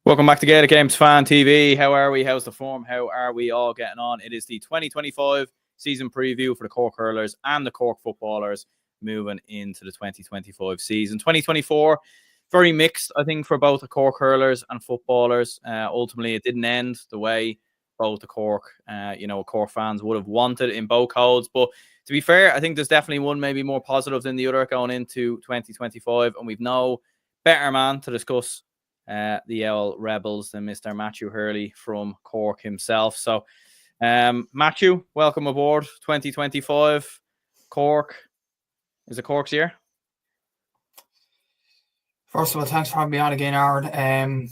Welcome back to Gaelic Games Fan TV. How are we? How's the form? How are we all getting on? It is the 2025 season preview for the Cork Hurlers and the Cork Footballers moving into the 2025 season. 2024, very mixed, I think, for both the Cork Hurlers and Footballers. Ultimately, it didn't end the way both the Cork fans would have wanted in both codes. But to be fair, I think there's definitely one maybe more positive than the other going into 2025. And we've no better man to discuss the Owl Rebels than Mr. Matthew Hurley from Cork himself. So, Matthew, welcome aboard 2025. Cork. Is it Cork's year? First of all, thanks for having me on again, Aaron.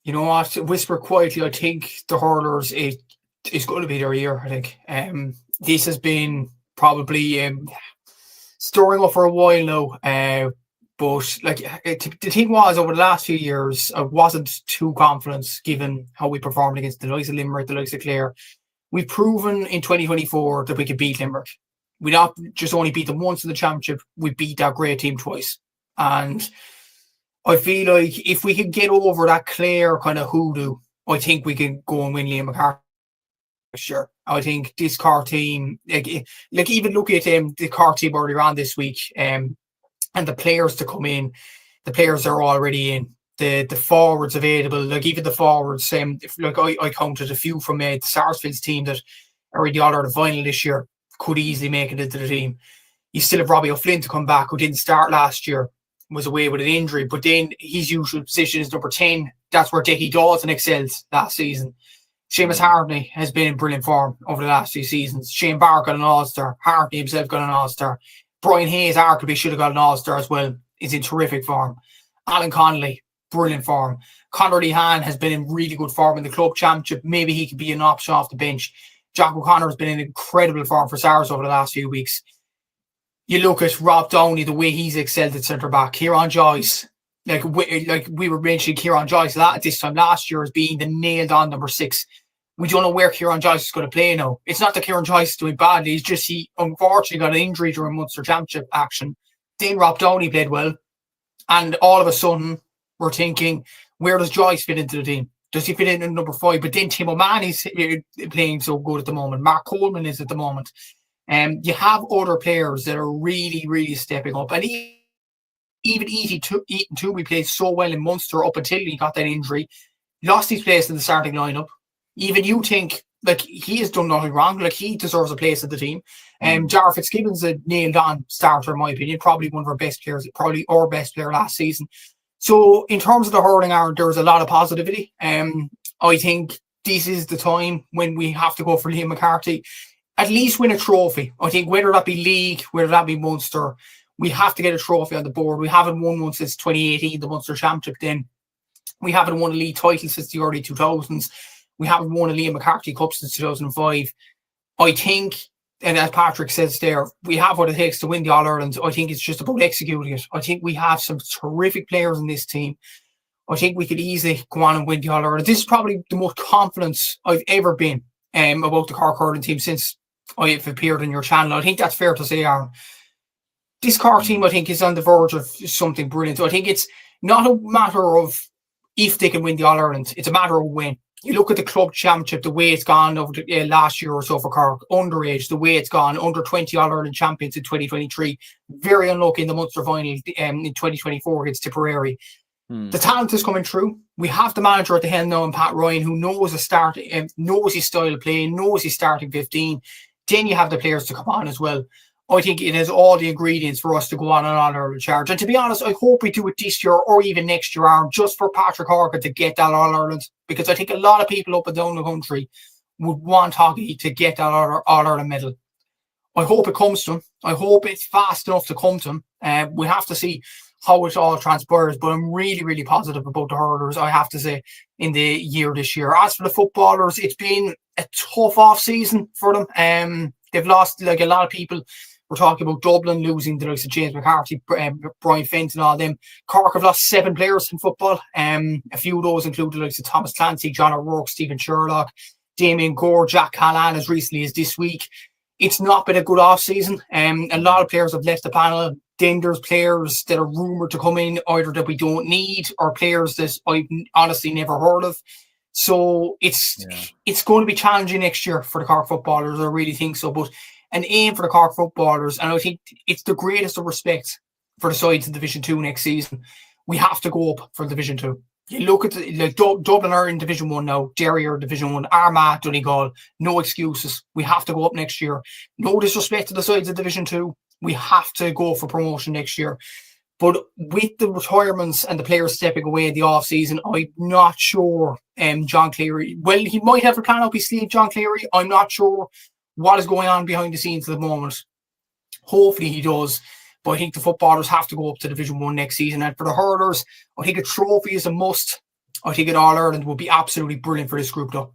You know what? Whisper quietly, I think the Hurlers, it's going to be their year, I think. This has been probably stirring up for a while now. But the thing was, over the last few years, I wasn't too confident given how we performed against the likes of Limerick, the likes of Clare. We've proven in 2024 that we could beat Limerick. We not just only beat them once in the championship, we beat that great team twice. And I feel like if we could get over that Clare kind of hoodoo, I think we can go and win Liam McCarthy. Sure. I think this Cork team, even look at the Cork team earlier on this week, and the players to come in, the players are already in. The forwards available, even the forwards. I counted a few from the Sarsfield's team that are in the All-Ireland final this year, could easily make it into the team. You still have Robbie O'Flynn to come back, who didn't start last year, was away with an injury, but then his usual position is number 10. That's where Dickie Dawson excelled last season. Seamus Hartney has been in brilliant form over the last few seasons. Shane Barr got an All-Star. Hartney himself got an All-Star. Brian Hayes arguably should have got an All-Star as well. Is in terrific form. Alan Connolly, brilliant form. Conor Lehan has been in really good form in the club championship. Maybe he could be an option off the bench. Jack O'Connor has been in incredible form for Sars over the last few weeks. You look at Rob Downey, the way he's excelled at centre-back. Kieran Joyce, like we were mentioning Kieran Joyce at this time last year as being the nailed-on number 6. We don't know where Kieran Joyce is going to play now. It's not that Kieran Joyce is doing badly. It's just he unfortunately got an injury during Munster Championship action. Then Rob Downey played well. And all of a sudden, we're thinking, where does Joyce fit into the team? Does he fit in at number 5? But then Tim O'Mahony's playing so good at the moment. Mark Coleman is at the moment. You have other players that are really, really stepping up. And even Eaton too, we played so well in Munster up until he got that injury. Lost his place in the starting lineup. Even you think, he has done nothing wrong. He deserves a place at the team. Jar Fitzgibbon's a nailed-on starter, in my opinion. Probably one of our best players. Probably our best player last season. So, in terms of the hurling, there's a lot of positivity. I think this is the time when we have to go for Liam McCarthy. At least win a trophy. I think whether that be league, whether that be Munster, we have to get a trophy on the board. We haven't won one since 2018, the Munster Championship then. We haven't won a league title since the early 2000s. We haven't won a Liam McCarthy Cup since 2005. I think, and as Patrick says there, we have what it takes to win the All-Ireland. I think it's just about executing it. I think we have some terrific players in this team. I think we could easily go on and win the All-Ireland. This is probably the most confidence I've ever been about the Cork hurling team since I've appeared on your channel. I think that's fair to say, Aaron. This Cork team, I think, is on the verge of something brilliant. I think it's not a matter of if they can win the All-Ireland. It's a matter of when. You look at the club championship, the way it's gone over the last year or so for Cork, underage, the way it's gone, under 20 All-Ireland champions in 2023, very unlucky in the Munster final in 2024 against Tipperary. The talent is coming through. We have the manager at the helm now, and Pat Ryan, who knows knows his style of play, knows his starting 15. Then you have the players to come on as well. I think it has all the ingredients for us to go on an All-Ireland charge. And to be honest, I hope we do it this year or even next year, Aaron, just for Patrick Horgan to get that All-Ireland. Because I think a lot of people up and down the country would want Hoggy to get that All-Ireland medal. I hope it comes to him. I hope it's fast enough to come to him. We have to see how it all transpires. But I'm really, really positive about the hurlers, I have to say, in the year this year. As for the footballers, it's been a tough off-season for them. They've lost, a lot of people. We're talking about Dublin losing the likes of James McCarthy, Brian Fenton, and all them. Cork have lost 7 players in football. A few of those include the likes of Thomas Clancy, John O'Rourke, Stephen Sherlock, Damien Gore, Jack Callan as recently as this week. It's not been a good off-season. A lot of players have left the panel. Then there's players that are rumoured to come in either that we don't need or players that I've honestly never heard of. So it's going to be challenging next year for the Cork footballers. I really think so. But an aim for the Cork footballers, and I think it's the greatest of respect for the sides in Division 2 next season. We have to go up for Division 2. You look at Dublin are in Division 1 now, Derry are Division 1, Armagh, Donegal, no excuses. We have to go up next year. No disrespect to the sides of Division 2. We have to go for promotion next year. But with the retirements and the players stepping away in the off-season, I'm not sure John Cleary, well, he might have a plan up his sleeve, John Cleary. I'm not sure what is going on behind the scenes at the moment. Hopefully he does. But I think the footballers have to go up to Division 1 next season. And for the hurlers, I think a trophy is a must. I think an All-Ireland will be absolutely brilliant for this group, though.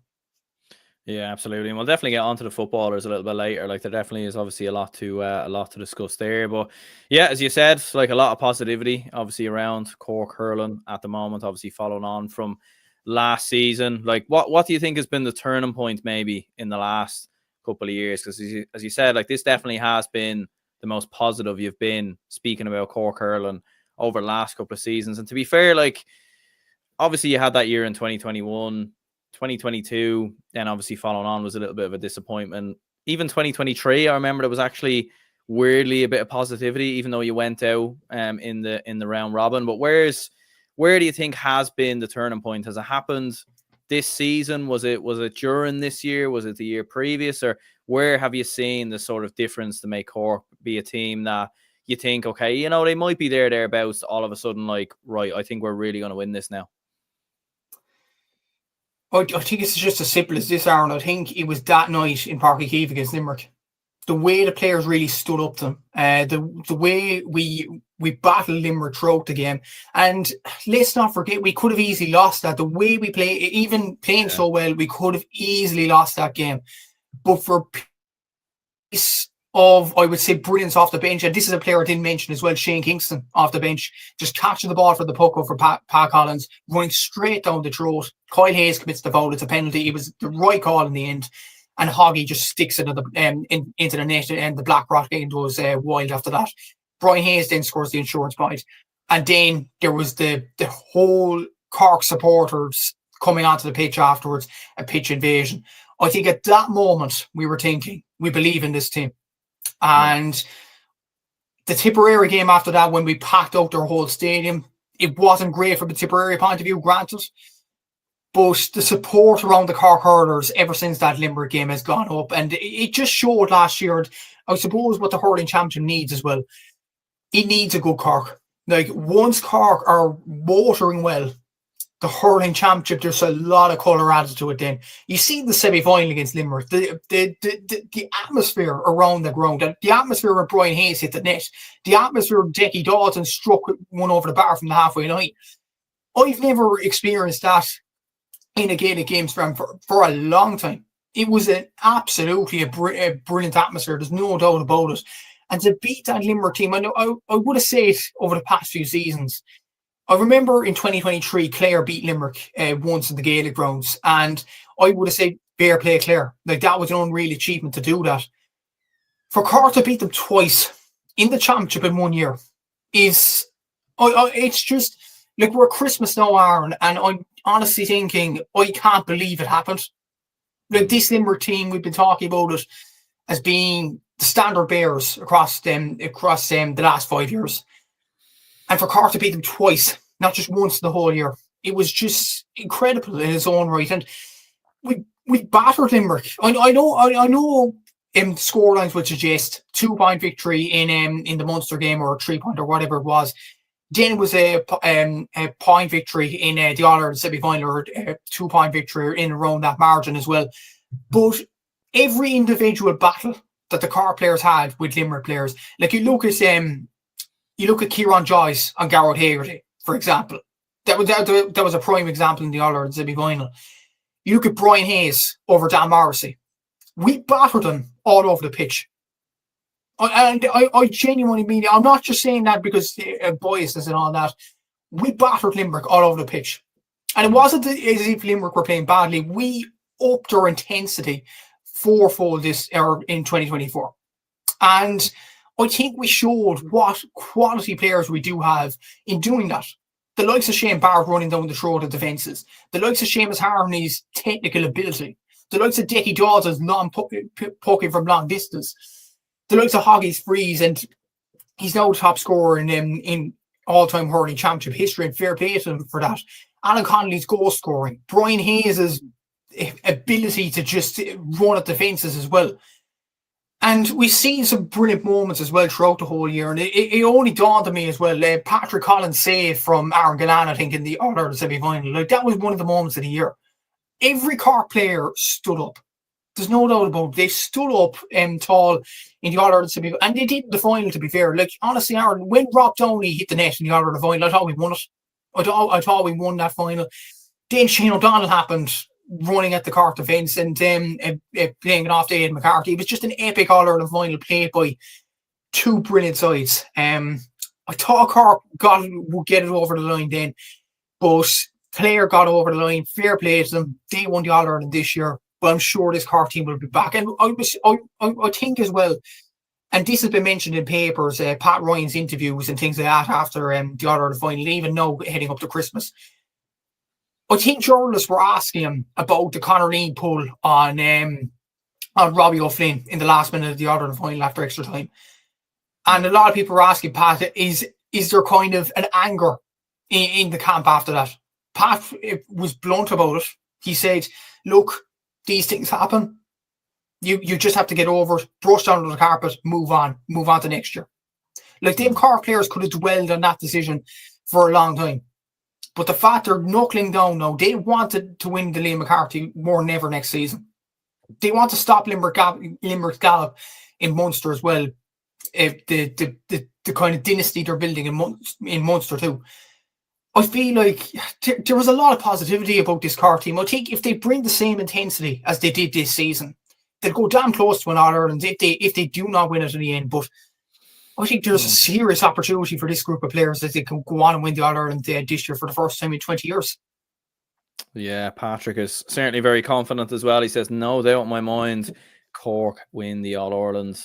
Yeah, absolutely. And we'll definitely get onto the footballers a little bit later. Like, there definitely is obviously a lot to discuss there. But yeah, as you said, like a lot of positivity obviously around Cork hurling at the moment, obviously following on from last season. Like, what do you think has been the turning point maybe in the last couple of years? Because as you said, like, this definitely has been the most positive you've been speaking about Cork hurling over the last couple of seasons. And to be fair, like, obviously you had that year in 2021, 2022, then obviously following on was a little bit of a disappointment. Even 2023, I remember there was actually weirdly a bit of positivity, even though you went out in the round robin. But where do you think has been the turning point? Has it happened this season? Was it during this year? Was it the year previous? Or where have you seen the sort of difference to make Cork be a team that you think, okay, you know, they might be thereabouts, all of a sudden, like, right, I think we're really going to win this now? I think it's just as simple as this, Aaron. I think it was that night in Páirc Uí Chaoimh against Limerick. The way the players really stood up to them, the way we battled Limerick throughout the game. And let's not forget, we could have easily lost that. The way we play, even playing so well, we could have easily lost that game. But for piece of, I would say, brilliance off the bench, and this is a player I didn't mention as well, Shane Kingston off the bench, just catching the ball for the puck over Pat Collins, running straight down the throat. Kyle Hayes commits the foul. It's a penalty. It was the right call in the end. And Hoggy just sticks it into the net, and the Blackrock game goes wild after that. Brian Hayes then scores the insurance point. And then there was the whole Cork supporters coming onto the pitch afterwards, a pitch invasion. I think at that moment we were thinking, we believe in this team. And the Tipperary game after that, when we packed out their whole stadium, it wasn't great from a Tipperary point of view, granted. But the support around the Cork hurlers ever since that Limerick game has gone up. And it just showed last year, I suppose, what the hurling championship needs as well. It needs a good Cork. Like, once Cork are motoring well, the hurling championship, there's a lot of colour added to it then. You see the semi-final against Limerick, the atmosphere around the ground, the atmosphere where Brian Hayes hit the net, the atmosphere where Decky Dalton struck one over the bar from the halfway line. I've never experienced that in a Gaelic Games for a long time. It was an absolutely a brilliant atmosphere. There's no doubt about it. And to beat that Limerick team, I know I would have said it over the past few seasons. I remember in 2023, Clare beat Limerick once in the Gaelic grounds, and I would have said, fair play, Clare. Like, that was an unreal achievement to do that. For Cork to beat them twice in the championship in 1 year is, it's just, like, we're Christmas now, Aaron, and I'm honestly thinking, I can't believe it happened. Like, this Limerick team, we've been talking about it as being the standard bearers across the last 5 years. And for Cork to beat them twice, not just once the whole year, it was just incredible in its own right. And we battered Limerick. I know scorelines would suggest 2-point victory in the Munster game, or a 3-point or whatever it was. Then it was a point victory in the All-Ireland semi-final, or a 2-point victory in around that margin as well. But every individual battle that the Cork players had with Limerick players, like, you look at Kieran Joyce on Garrett Haggerty, for example. That was a prime example in the All-Ireland semi-final. You look at Brian Hayes over Dan Morrissey. We battered them all over the pitch. And I genuinely mean it. I'm not just saying that because of biasness and all that. We battered Limerick all over the pitch. And it wasn't as if Limerick were playing badly. We upped our intensity fourfold in 2024. And I think we showed what quality players we do have in doing that. The likes of Shane Barrett running down the throat of defences. The likes of Seamus Harney's technical ability. The likes of Decky Dawson's non-poking from long distance. The likes of Hoggy's freeze, and he's now the top scorer in all-time hurling championship history, and fair play to him for that. Alan Connolly's goal scoring. Brian Hayes' ability to just run at defences as well. And we've seen some brilliant moments as well throughout the whole year. And it only dawned on me as well, Patrick Collins' save from Aaron Gillan, I think, in the All-Ireland semi-final. Like, that was one of the moments of the year. Every Cork player stood up. There's no doubt about it. They stood up tall in the All-Ireland semi-final. And they did the final, to be fair. Like, honestly, Aaron, when Rob Downey hit the net in the All-Ireland final, I thought we won it. I thought we won that final. Then Shane O'Donnell happened, running at the Cork defence and playing it off to Aidan McCarthy. It was just an epic All-Ireland final played by two brilliant sides. I thought Cork would get it over the line then, but Clare got over the line. Fair play to them. They won the All-Ireland this year, but I'm sure this Cork team will be back. And I think as well, and this has been mentioned in papers, Pat Ryan's interviews and things like that after the All-Ireland final, even now heading up to Christmas. I think journalists were asking him about the Conor Lean pull on Robbie O'Flynn in the last minute of the All-Ireland final after extra time. And a lot of people were asking Pat, is there kind of an anger in the camp after that? Pat was blunt about it. He said, look, these things happen. You just have to get over it, brush down the carpet, move on to next year. Like, them Cork players could have dwelled on that decision for a long time. But the fact they're knuckling down now, they wanted to win the Liam McCarthy more than ever next season. They want to stop Limerick's gallop in Munster as well. The kind of dynasty they're building in Munster too. I feel like there was a lot of positivity about this Cork team. I think if they bring the same intensity as they did this season, they'll go damn close to an All-Ireland if they do not win it in the end. But I think there's a serious opportunity for this group of players that they can go on and win the All-Ireland this year for the first time in 20 years. Yeah, Patrick is certainly very confident as well. He says, no doubt in my mind, Cork win the All-Ireland.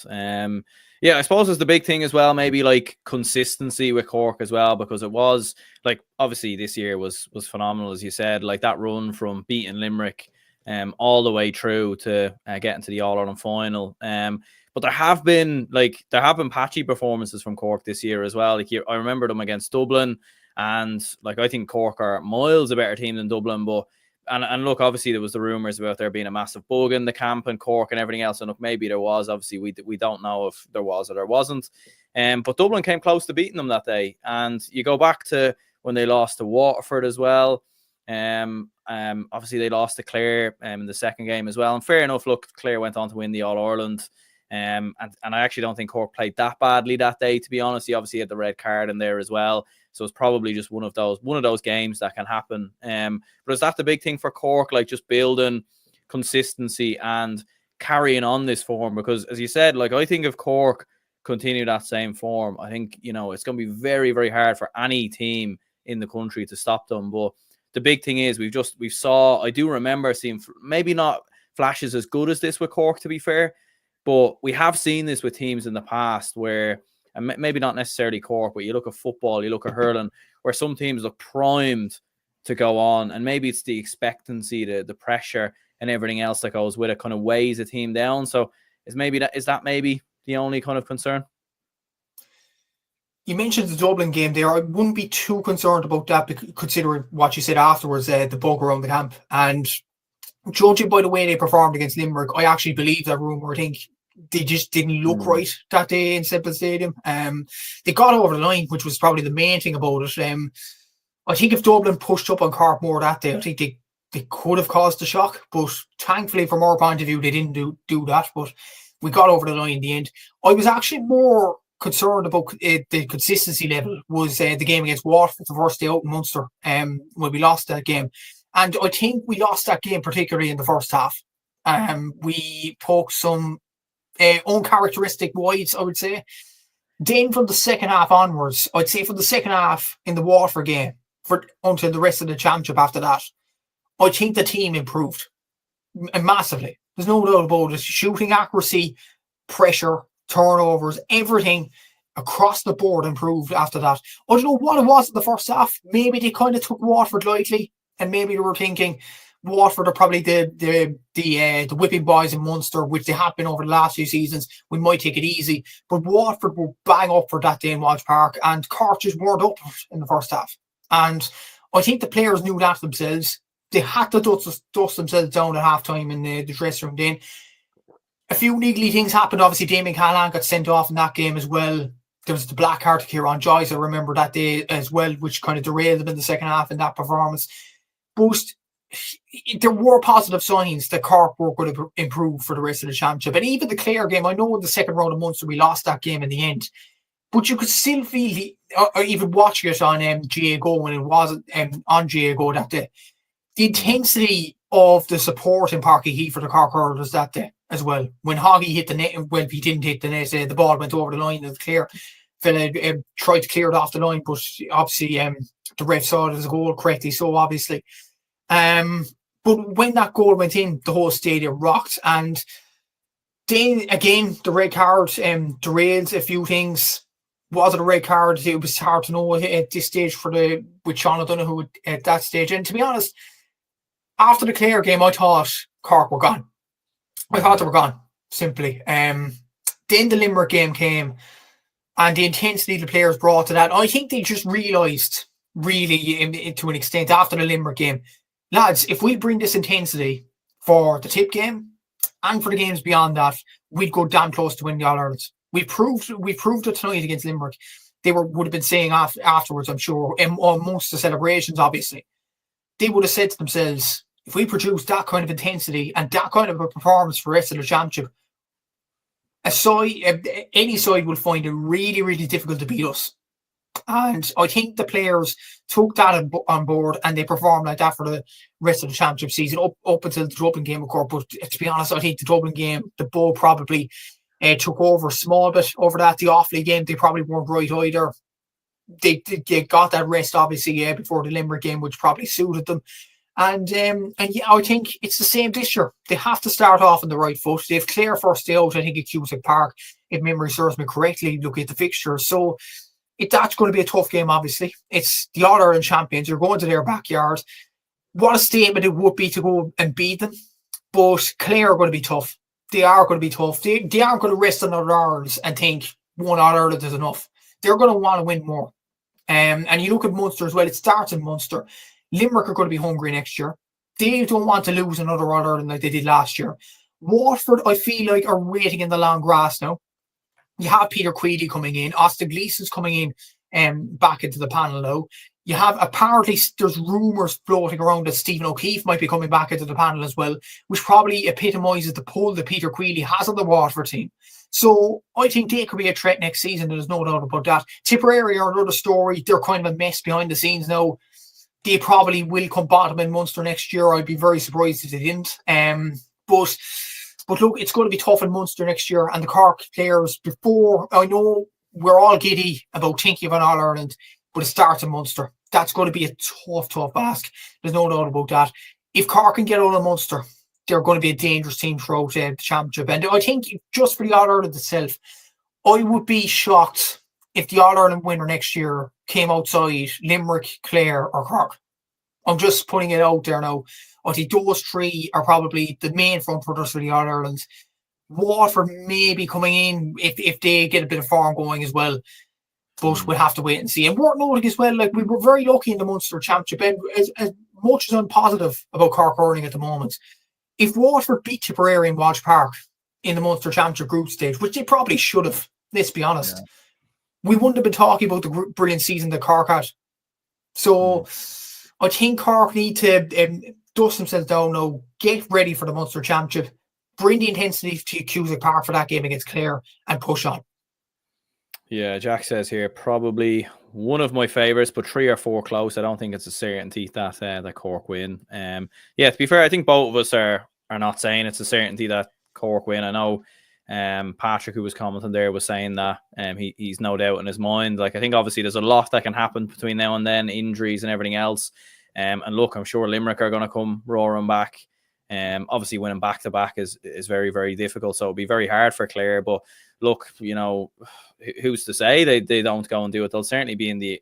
Yeah, I suppose it's the big thing as well, maybe like consistency with Cork as well, because it was like, obviously this year was phenomenal, as you said, like that run from beating Limerick all the way through to getting to the All-Ireland final. But there have been patchy performances from Cork this year as well. Like, I remember them against Dublin, and like I think Cork are miles a better team than Dublin. But and look, obviously there was the rumours about there being a massive bug in the camp and Cork and everything else. And look, maybe there was. Obviously, we don't know if there was or there wasn't. But Dublin came close to beating them that day. And you go back to when they lost to Waterford as well. Obviously they lost to Clare in the second game as well. And fair enough, look, Clare went on to win the All-Ireland. And I actually don't think Cork played that badly that day, to be honest. He obviously had the red card in there as well. So it's probably just one of those games that can happen. But is that the big thing for Cork? Like, just building consistency and carrying on this form? Because as you said, like, I think if Cork continue that same form, I think, you know, it's going to be very, very hard for any team in the country to stop them. But the big thing is I do remember seeing maybe not flashes as good as this with Cork, to be fair, but we have seen this with teams in the past where, and maybe not necessarily Cork, but you look at football, you look at hurling, where some teams look primed to go on, and maybe it's the expectancy, the pressure and everything else that goes with it kind of weighs a team down. So is that maybe the only kind of concern? You mentioned the Dublin game there. I wouldn't be too concerned about that, considering what you said afterwards, the bug around the camp. And judging by the way they performed against Limerick, I actually believe that rumour. I think they just didn't look right that day in Semple Stadium. They got over the line, which was probably the main thing about it. I think if Dublin pushed up on Cork more that day, I think they could have caused a shock. But thankfully, from our point of view, they didn't do that. But we got over the line in the end. I was actually more concerned about the consistency level was the game against Waterford, the first day out in Munster, when we lost that game. And I think we lost that game particularly in the first half. We poked some uncharacteristic wides, I would say. Then from the second half onwards, I'd say from the second half in the Waterford game until the rest of the championship after that, I think the team improved massively. There's no doubt about it. Shooting accuracy, pressure, turnovers, everything across the board improved after that. I don't know what it was in the first half. Maybe they kind of took Waterford lightly, and maybe they were thinking Waterford are probably the whipping boys in Munster, which they have been over the last few seasons. We might take it easy, but Waterford were bang up for that day in Walsh Park, and Cork just weren't up in the first half. And I think the players knew that themselves. They had to dust themselves down at half time in the dressing room. Then a few niggly things happened. Obviously, Damien Callahan got sent off in that game as well. There was the black card to Kieran Joyce, I remember that day as well, which kind of derailed them in the second half in that performance. But there were positive signs that Cork were going to improve for the rest of the championship. And even the Clare game, I know in the second round of Munster we lost that game in the end, but you could still feel, or even watching it on GA Go when it was on GA Go that day, the intensity of the support in Páirc Uí Chaoimh for the Cork hurlers that day as well. When Hoggy hit the net, well, he didn't hit the net, the ball went over the line and Clare fella tried to clear it off the line, but obviously the ref saw it as a goal correctly, so obviously. But when that goal went in, the whole stadium rocked. And then again, the red card derailed a few things. Was it a red card? It was hard to know at this stage with Sean O'Donoghue at that stage. And to be honest, after the Clare game, I thought Cork were gone. I thought they were gone, simply. Then the Limerick game came, and the intensity the players brought to that, I think they just realised, really, to an extent, after the Limerick game, lads, if we bring this intensity for the Tip game and for the games beyond that, we'd go damn close to winning the All-Irelands. We proved it tonight against Limerick. They would have been saying afterwards, I'm sure, on most of the celebrations, obviously. They would have said to themselves, if we produce that kind of intensity and that kind of a performance for the rest of the championship, any side will find it really, really difficult to beat us. And I think the players took that on board and they performed like that for the rest of the championship season, up until the Dublin game, of course. But to be honest, I think the Dublin game, the ball probably took over a small bit over that. The Offaly game, they probably weren't right either. They got that rest, obviously, before the Limerick game, which probably suited them. And yeah, I think it's the same this year. They have to start off on the right foot. They have Clare first day out, I think, at Cusack Park, if memory serves me correctly, look at the fixtures. So that's going to be a tough game, obviously. It's the All-Ireland champions. You're going to their backyard. What a statement it would be to go and beat them. But Clare are going to be tough. They are going to be tough. They aren't going to rest on their laurels and think one All-Ireland is enough. They're going to want to win more. And you look at Munster as well. It starts in Munster. Limerick are going to be hungry next year. They don't want to lose another All-Ireland like they did last year. Waterford, I feel like, are waiting in the long grass now. You have Peter Queally coming in. Austin Gleeson's coming in back into the panel now. You have, apparently, there's rumours floating around that Stephen O'Keefe might be coming back into the panel as well, which probably epitomises the pull that Peter Queally has on the Waterford team. So I think they could be a threat next season. There's no doubt about that. Tipperary are another story. They're kind of a mess behind the scenes now. They probably will come bottom in Munster next year. I'd be very surprised if they didn't. But look, it's going to be tough in Munster next year. And the Cork players, before, I know we're all giddy about thinking of an All-Ireland, but it starts in Munster. That's going to be a tough ask. There's no doubt about that. If Cork can get out of Munster, they're going to be a dangerous team throughout the championship. And I think just for the All-Ireland itself, I would be shocked if the All-Ireland winner next year came outside Limerick, Clare or Cork. I'm just putting it out there now. I think those three are probably the main front runners for the All-Ireland. Waterford may be coming in if they get a bit of form going as well. But we'll have to wait and see. And worth noting as well, like, we were very lucky in the Munster Championship. And as much as I'm positive about Cork hurling at the moment, if Waterford beat Tipperary in Walsh Park in the Munster Championship group stage, which they probably should have, let's be honest, we wouldn't have been talking about the brilliant season that Cork had. So I think Cork need to dust themselves down now, get ready for the Munster Championship, bring the intensity to Cusack Park for that game against Clare, and push on. Yeah, Jack says here, probably one of my favourites, but 3 or 4 close. I don't think it's a certainty that Cork win. Yeah, to be fair, I think both of us are not saying it's a certainty that Cork win. I know Patrick, who was commenting there, was saying that he's no doubt in his mind. Like, I think obviously there's a lot that can happen between now and then, injuries and everything else. And look, I'm sure Limerick are going to come roaring back. Obviously, winning back to back is very, very difficult. So it'll be very hard for Clare. But look, who's to say they don't go and do it? They'll certainly be in the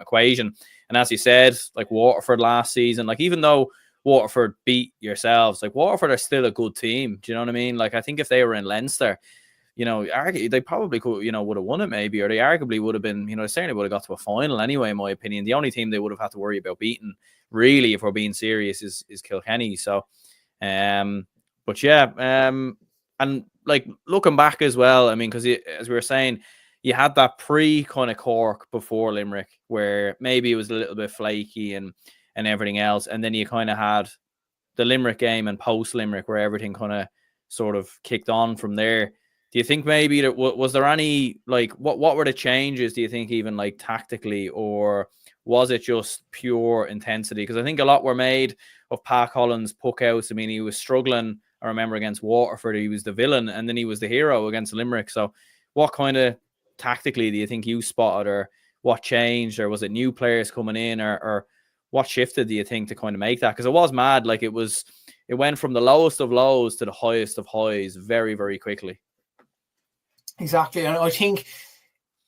equation. And as you said, like Waterford last season, like even though Waterford beat yourselves, like Waterford are still a good team. Do you know what I mean? Like I think if they were in Leinster, they probably could, would have won it maybe, or they arguably would have been, they certainly would have got to a final anyway, in my opinion. The only team they would have had to worry about beating, really, if we're being serious, is Kilkenny. So, but yeah, and like looking back as well, I mean, because as we were saying, you had that pre kind of Cork before Limerick, where maybe it was a little bit flaky and everything else, and then you kind of had the Limerick game and post Limerick, where everything kind of sort of kicked on from there. Do you think maybe that was there any, like, what were the changes, do you think, even like tactically, or was it just pure intensity? Because I think a lot were made of Pat Collins' puck outs. I mean, he was struggling, I remember, against Waterford. He was the villain, and then he was the hero against Limerick. So what kind of tactically do you think you spotted, or what changed, or was it new players coming in, or what shifted, do you think, to kind of make that? Because it was mad. Like it went from the lowest of lows to the highest of highs very, very quickly. Exactly. And I think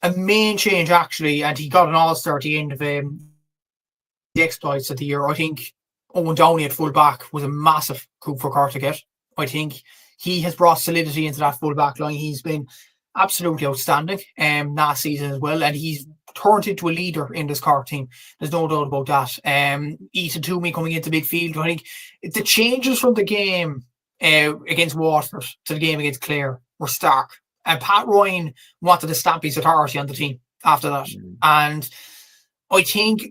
a main change, actually, and he got an all-star at the end of the exploits of the year. I think Owen Downey at full-back was a massive coup for Cork to get. I think he has brought solidity into that full-back line. He's been absolutely outstanding last season as well, and he's turned into a leader in this Cork team. There's no doubt about that. Ethan Toomey coming into midfield. I think the changes from the game against Waterford to the game against Clare were stark. And Pat Ryan wanted to stamp his authority on the team after that. And I think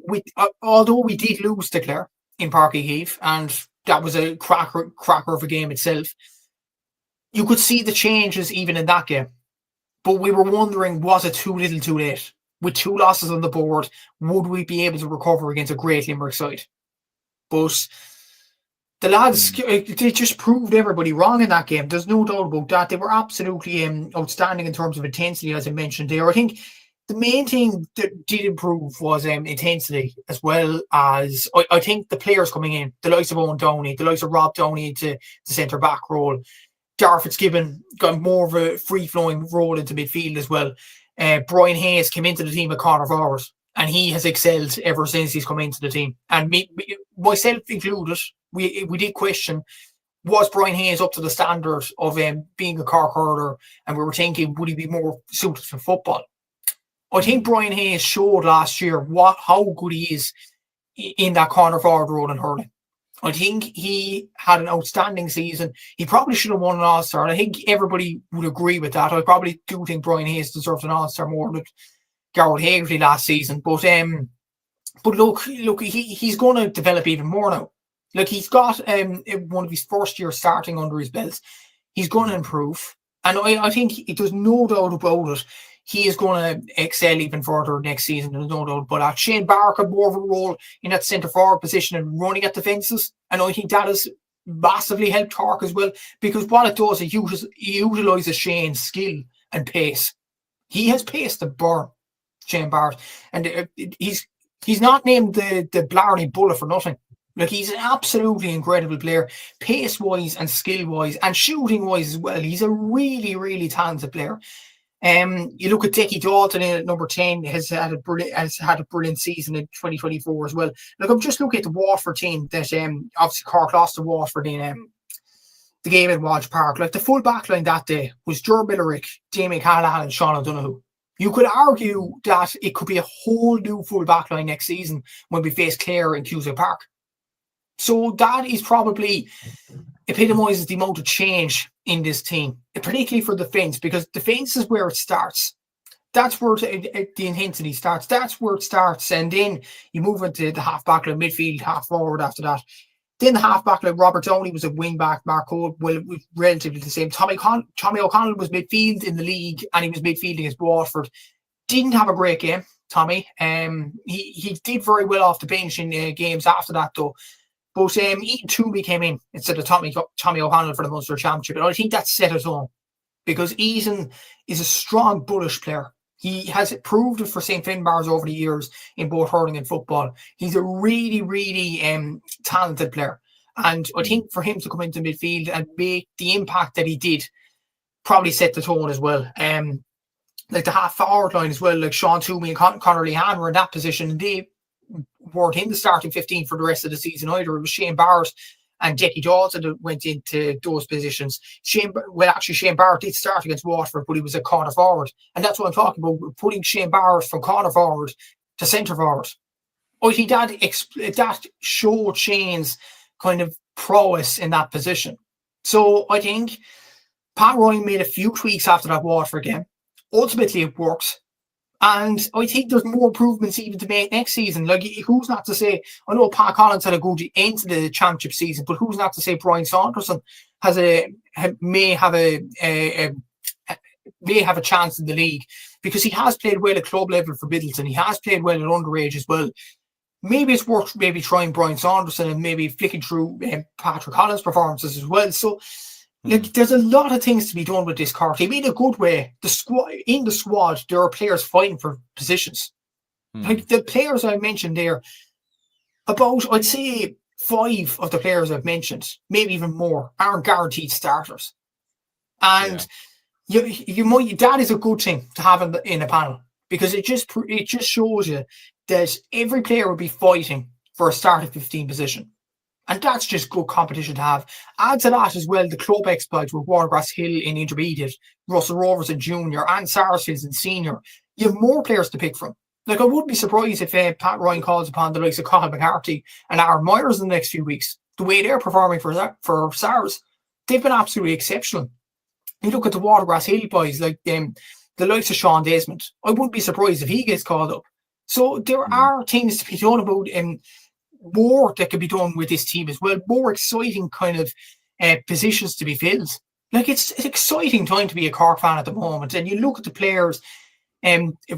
although we did lose to Clare in Páirc Uí Chaoimh, and that was a cracker of a game itself, you could see the changes even in that game. But we were wondering, was it too little too late? With 2 losses on the board, would we be able to recover against a great Limerick side? But the lads, they just proved everybody wrong in that game. There's no doubt about that. They were absolutely outstanding in terms of intensity, as I mentioned there. I think the main thing that did improve was intensity, as well as I think the players coming in, the likes of Owen Downey, the likes of Rob Downey to the centre-back role. Darragh Fitzgibbon got more of a free-flowing role into midfield as well. Brian Hayes came into the team at corner forward, and he has excelled ever since he's come into the team. And myself included, we did question, was Brian Hayes up to the standard of being a Cork hurler? And we were thinking, would he be more suited for football? I think Brian Hayes showed last year how good he is in that corner forward role in hurling. I think he had an outstanding season. He probably should have won an All-Star. And I think everybody would agree with that. I probably do think Brian Hayes deserves an All-Star more than Garrett Hagerty last season. But look, he's going to develop even more now. Like, he's got one of his first years starting under his belt. He's going to improve. And I think there's no doubt about it. He is going to excel even further next season. There's no doubt about that. Shane Barker had more of a role in that centre-forward position and running at defences. And I think that has massively helped Cork as well, because what it does, it utilises Shane's skill and pace. He has pace to burn, Shane Barker. And he's not named the Blarney Bullet for nothing. Like, he's an absolutely incredible player, pace-wise and skill-wise and shooting-wise as well. He's a really, really talented player. You look at Dickie Dalton in at number 10, has had a brilliant season in 2024 as well. Look, I'm just looking at the Waterford team that obviously Cork lost to Waterford in the game at Walsh Park. Like, the full back line that day was Ger Millerick, Damien Callahan and Sean O'Donoghue. You could argue that it could be a whole new full back line next season when we face Clare in Cusack Park. So that is probably epitomises the amount of change in this team, particularly for defence, because defence is where it starts. That's where the intensity starts. That's where it starts. And then you move into the half-back line, midfield, half-forward after that. Then the half-back line, Robert Downey was a wing-back, Mark Cole, well, relatively the same. Tommy O'Connell was midfield in the league, and he was midfield against Waterford. Didn't have a great game, Tommy. He did very well off the bench in games after that, though. But Ethan Toomey came in instead of Tommy O'Connell for the Munster Championship. And I think that set us on, because Ethan is a strong, bullish player. He has proved it for St. Finbarrs over the years in both hurling and football. He's a really, really talented player. And I think for him to come into midfield and make the impact that he did probably set the tone as well. Like the half forward line as well, like Sean Toomey and Conor Lehan were in that position, and they weren't in the starting 15 for the rest of the season either. It was Shane Barrett and Jackie Dalton that went into those positions. Shane Barrett did start against Waterford, but he was a corner forward. And that's what I'm talking about, putting Shane Barrett from corner forward to centre forward. I think that showed Shane's kind of prowess in that position. So I think Pat Ryan made a few tweaks after that Waterford game. Ultimately, it works. And I think there's more improvements even to make next season. Like, who's not to say, I know Pat Collins had a good end to the championship season, but who's not to say Brian Saunderson may have a chance in the league, because he has played well at club level for Middleton. He has played well at underage as well. Maybe it's worth trying Brian Saunderson and maybe flicking through Patrick Collins' performances as well. So, like, there's a lot of things to be done with this Cork team in a good way. In the squad, there are players fighting for positions. Like the players I mentioned there, about, I'd say 5 of the players I've mentioned, maybe even more, aren't guaranteed starters. And that is a good thing to have in a panel, because it just shows you that every player will be fighting for a starting 15 position. And that's just good competition to have. Add to that as well the club exploits with Watergrass Hill in intermediate, Russell Rovers in junior, and Sarsfields in senior. You have more players to pick from. Like, I wouldn't be surprised if Pat Ryan calls upon the likes of Cathal McCarthy and Aaron Myers in the next few weeks. The way they're performing for Sars, they've been absolutely exceptional. You look at the Watergrass Hill boys, like the likes of Sean Desmond. I wouldn't be surprised if he gets called up. So there are things to be done about more that can be done with this team as well. More exciting kind of positions to be filled. Like, it's an exciting time to be a Cork fan at the moment. And you look at the players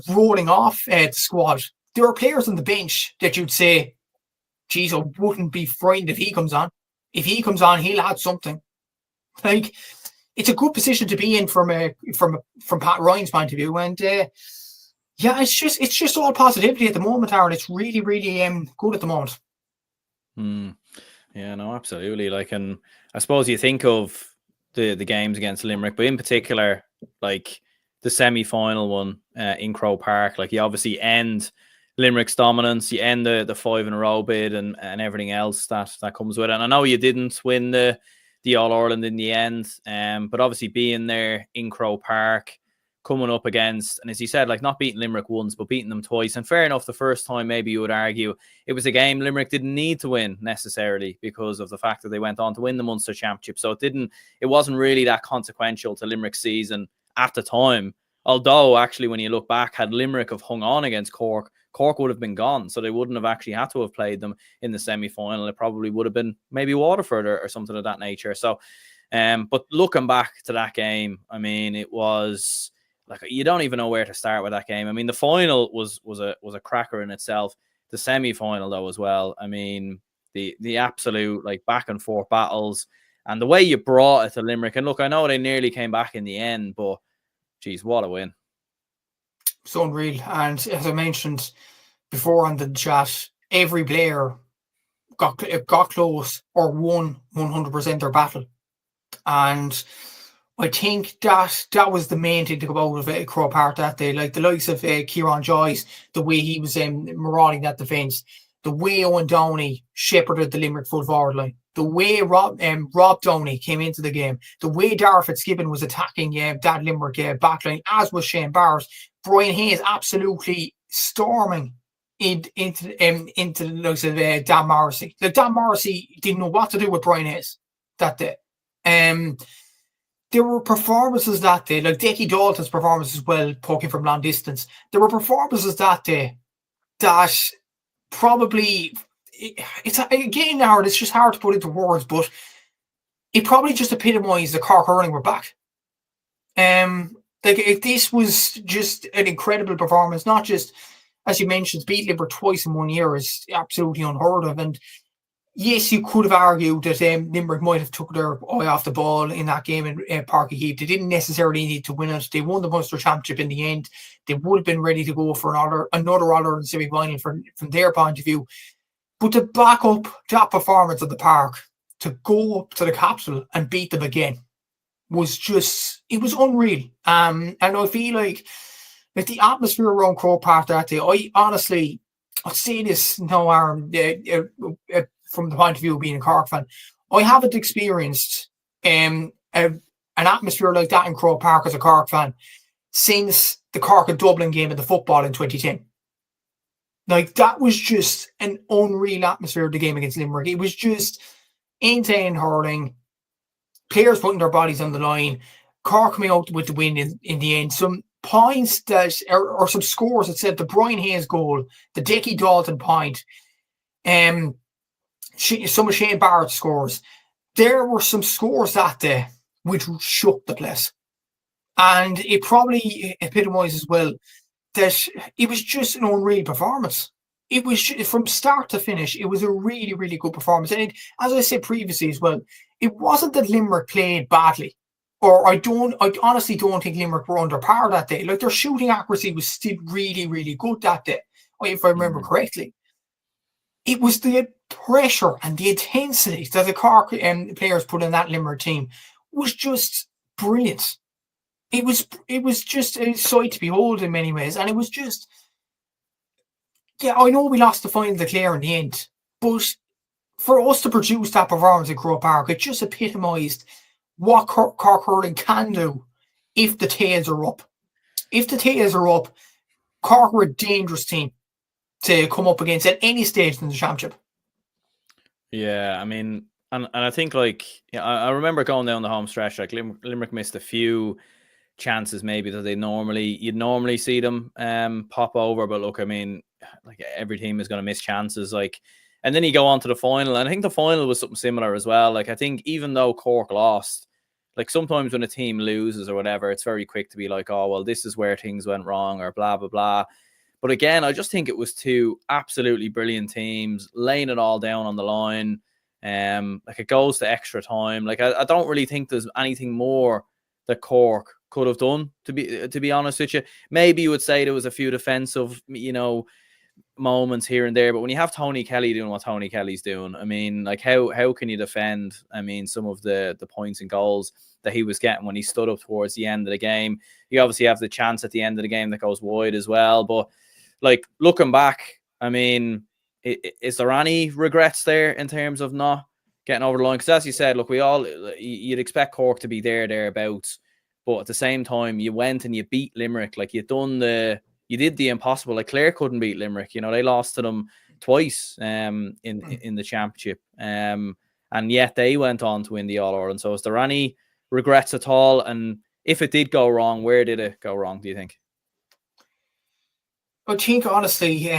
rolling off the squad. There are players on the bench that you'd say, geez, I wouldn't be frightened if he comes on. If he comes on, he'll add something. Like, it's a good position to be in from Pat Ryan's point of view. And it's just all positivity at the moment, Aaron. It's really, really good at the moment. Yeah, no, absolutely. Like, and I suppose you think of the games against Limerick, but in particular, like the semi-final one in Croke Park, like, you obviously end Limerick's dominance, you end the 5 in a row bid and everything else that comes with it. And I know you didn't win the All-Ireland in the end, but obviously being there in Croke Park, coming up against, and as you said, like, not beating Limerick once, but beating them twice. And fair enough, the first time, maybe you would argue it was a game Limerick didn't need to win necessarily because of the fact that they went on to win the Munster Championship. So it wasn't really that consequential to Limerick's season at the time. Although, actually, when you look back, had Limerick have hung on against Cork would have been gone. So they wouldn't have actually had to have played them in the semi-final. It probably would have been maybe Waterford or something of that nature. So, but looking back to that game, I mean, it was, like, you don't even know where to start with that game. I mean, the final was a cracker in itself. The semi-final, though, as well. I mean, the absolute, like, back and forth battles and the way you brought it to Limerick. And look, I know they nearly came back in the end, but geez, what a win! So unreal. And as I mentioned before on the chat, every player got close or won 100% their battle. And I think that was the main thing to go out of Croke Park that day. Like, the likes of Kieran Joyce, the way he was marauding that defence, the way Owen Downey shepherded the Limerick full forward line, the way Rob Downey came into the game, the way Darragh Fitzgibbon was attacking that Limerick backline, as was Shane Barrett. Brian Hayes absolutely storming into the likes of Dan Morrissey. Like, Dan Morrissey didn't know what to do with Brian Hayes that day. There were performances that day, like Dickie Dalton's performance as well, poking from long distance. There were performances that day that probably, it's again, Howard, it's just hard to put into words, but it probably just epitomised the Cork Hurling were back. Like, this was just an incredible performance, not just, as you mentioned, beat Limerick twice in 1 year is absolutely unheard of. And yes, you could have argued that Limerick might have took their eye off the ball in that game in Páirc Uí Chaoimh. They didn't necessarily need to win it. They won the Munster Championship in the end. They would have been ready to go for another All-Ireland semi-final from their point of view. But to back up that performance at the park to go up to the capital and beat them again was just, it was unreal. And I feel like the atmosphere around Croke Park that day, I'll say this no harm from the point of view of being a Cork fan. I haven't experienced an atmosphere like that in Croke Park as a Cork fan since the Cork and Dublin game of the football in 2010. Like, that was just an unreal atmosphere of the game against Limerick. It was just end-to-end hurling, players putting their bodies on the line, Cork coming out with the win in the end. Some points that, or some scores that said the Brian Hayes goal, the Dickie Dalton point, some of Shane Barrett's scores. There were some scores that day which shook the place. And it probably epitomised as well that it was just an unreal performance. It was, from start to finish, it was a really, really good performance. And as I said previously as well, it wasn't that Limerick played badly. Or I honestly don't think Limerick were under par that day. Like, their shooting accuracy was still really, really good that day, if I remember correctly. It was the pressure and the intensity that the Cork players put in that Limerick team was just brilliant. It was just a sight to behold in many ways. And it was just, yeah, I know we lost the final to Clare in the end, but for us to produce that performance in Croke Park, it just epitomised what Cork hurling can do if the tails are up. If the tails are up, Cork are a dangerous team to come up against at any stage in the championship. Yeah, I mean, and I think, like, yeah, I remember going down the home stretch, like Limerick missed a few chances maybe that you'd normally see them pop over, but look, I mean, like, every team is going to miss chances, like, and then you go on to the final, and I think the final was something similar as well. Like, I think even though Cork lost, like, sometimes when a team loses or whatever, it's very quick to be like, oh, well, this is where things went wrong or blah, blah, blah. But again, I just think it was two absolutely brilliant teams laying it all down on the line. Like, it goes to extra time. Like, I don't really think there's anything more that Cork could have done, to be honest with you. Maybe you would say there was a few defensive, moments here and there, but when you have Tony Kelly doing what Tony Kelly's doing, I mean, like, how can you defend, I mean, some of the points and goals that he was getting when he stood up towards the end of the game? You obviously have the chance at the end of the game that goes wide as well, but, like, looking back, I mean, is there any regrets there in terms of not getting over the line? Because as you said, look, you'd expect Cork to be thereabouts, but at the same time, you went and you beat Limerick. Like, you did the impossible. Like, Clare couldn't beat Limerick. They lost to them twice in the championship. And yet they went on to win the All-Ireland. So is there any regrets at all? And if it did go wrong, where did it go wrong, do you think? I think, honestly,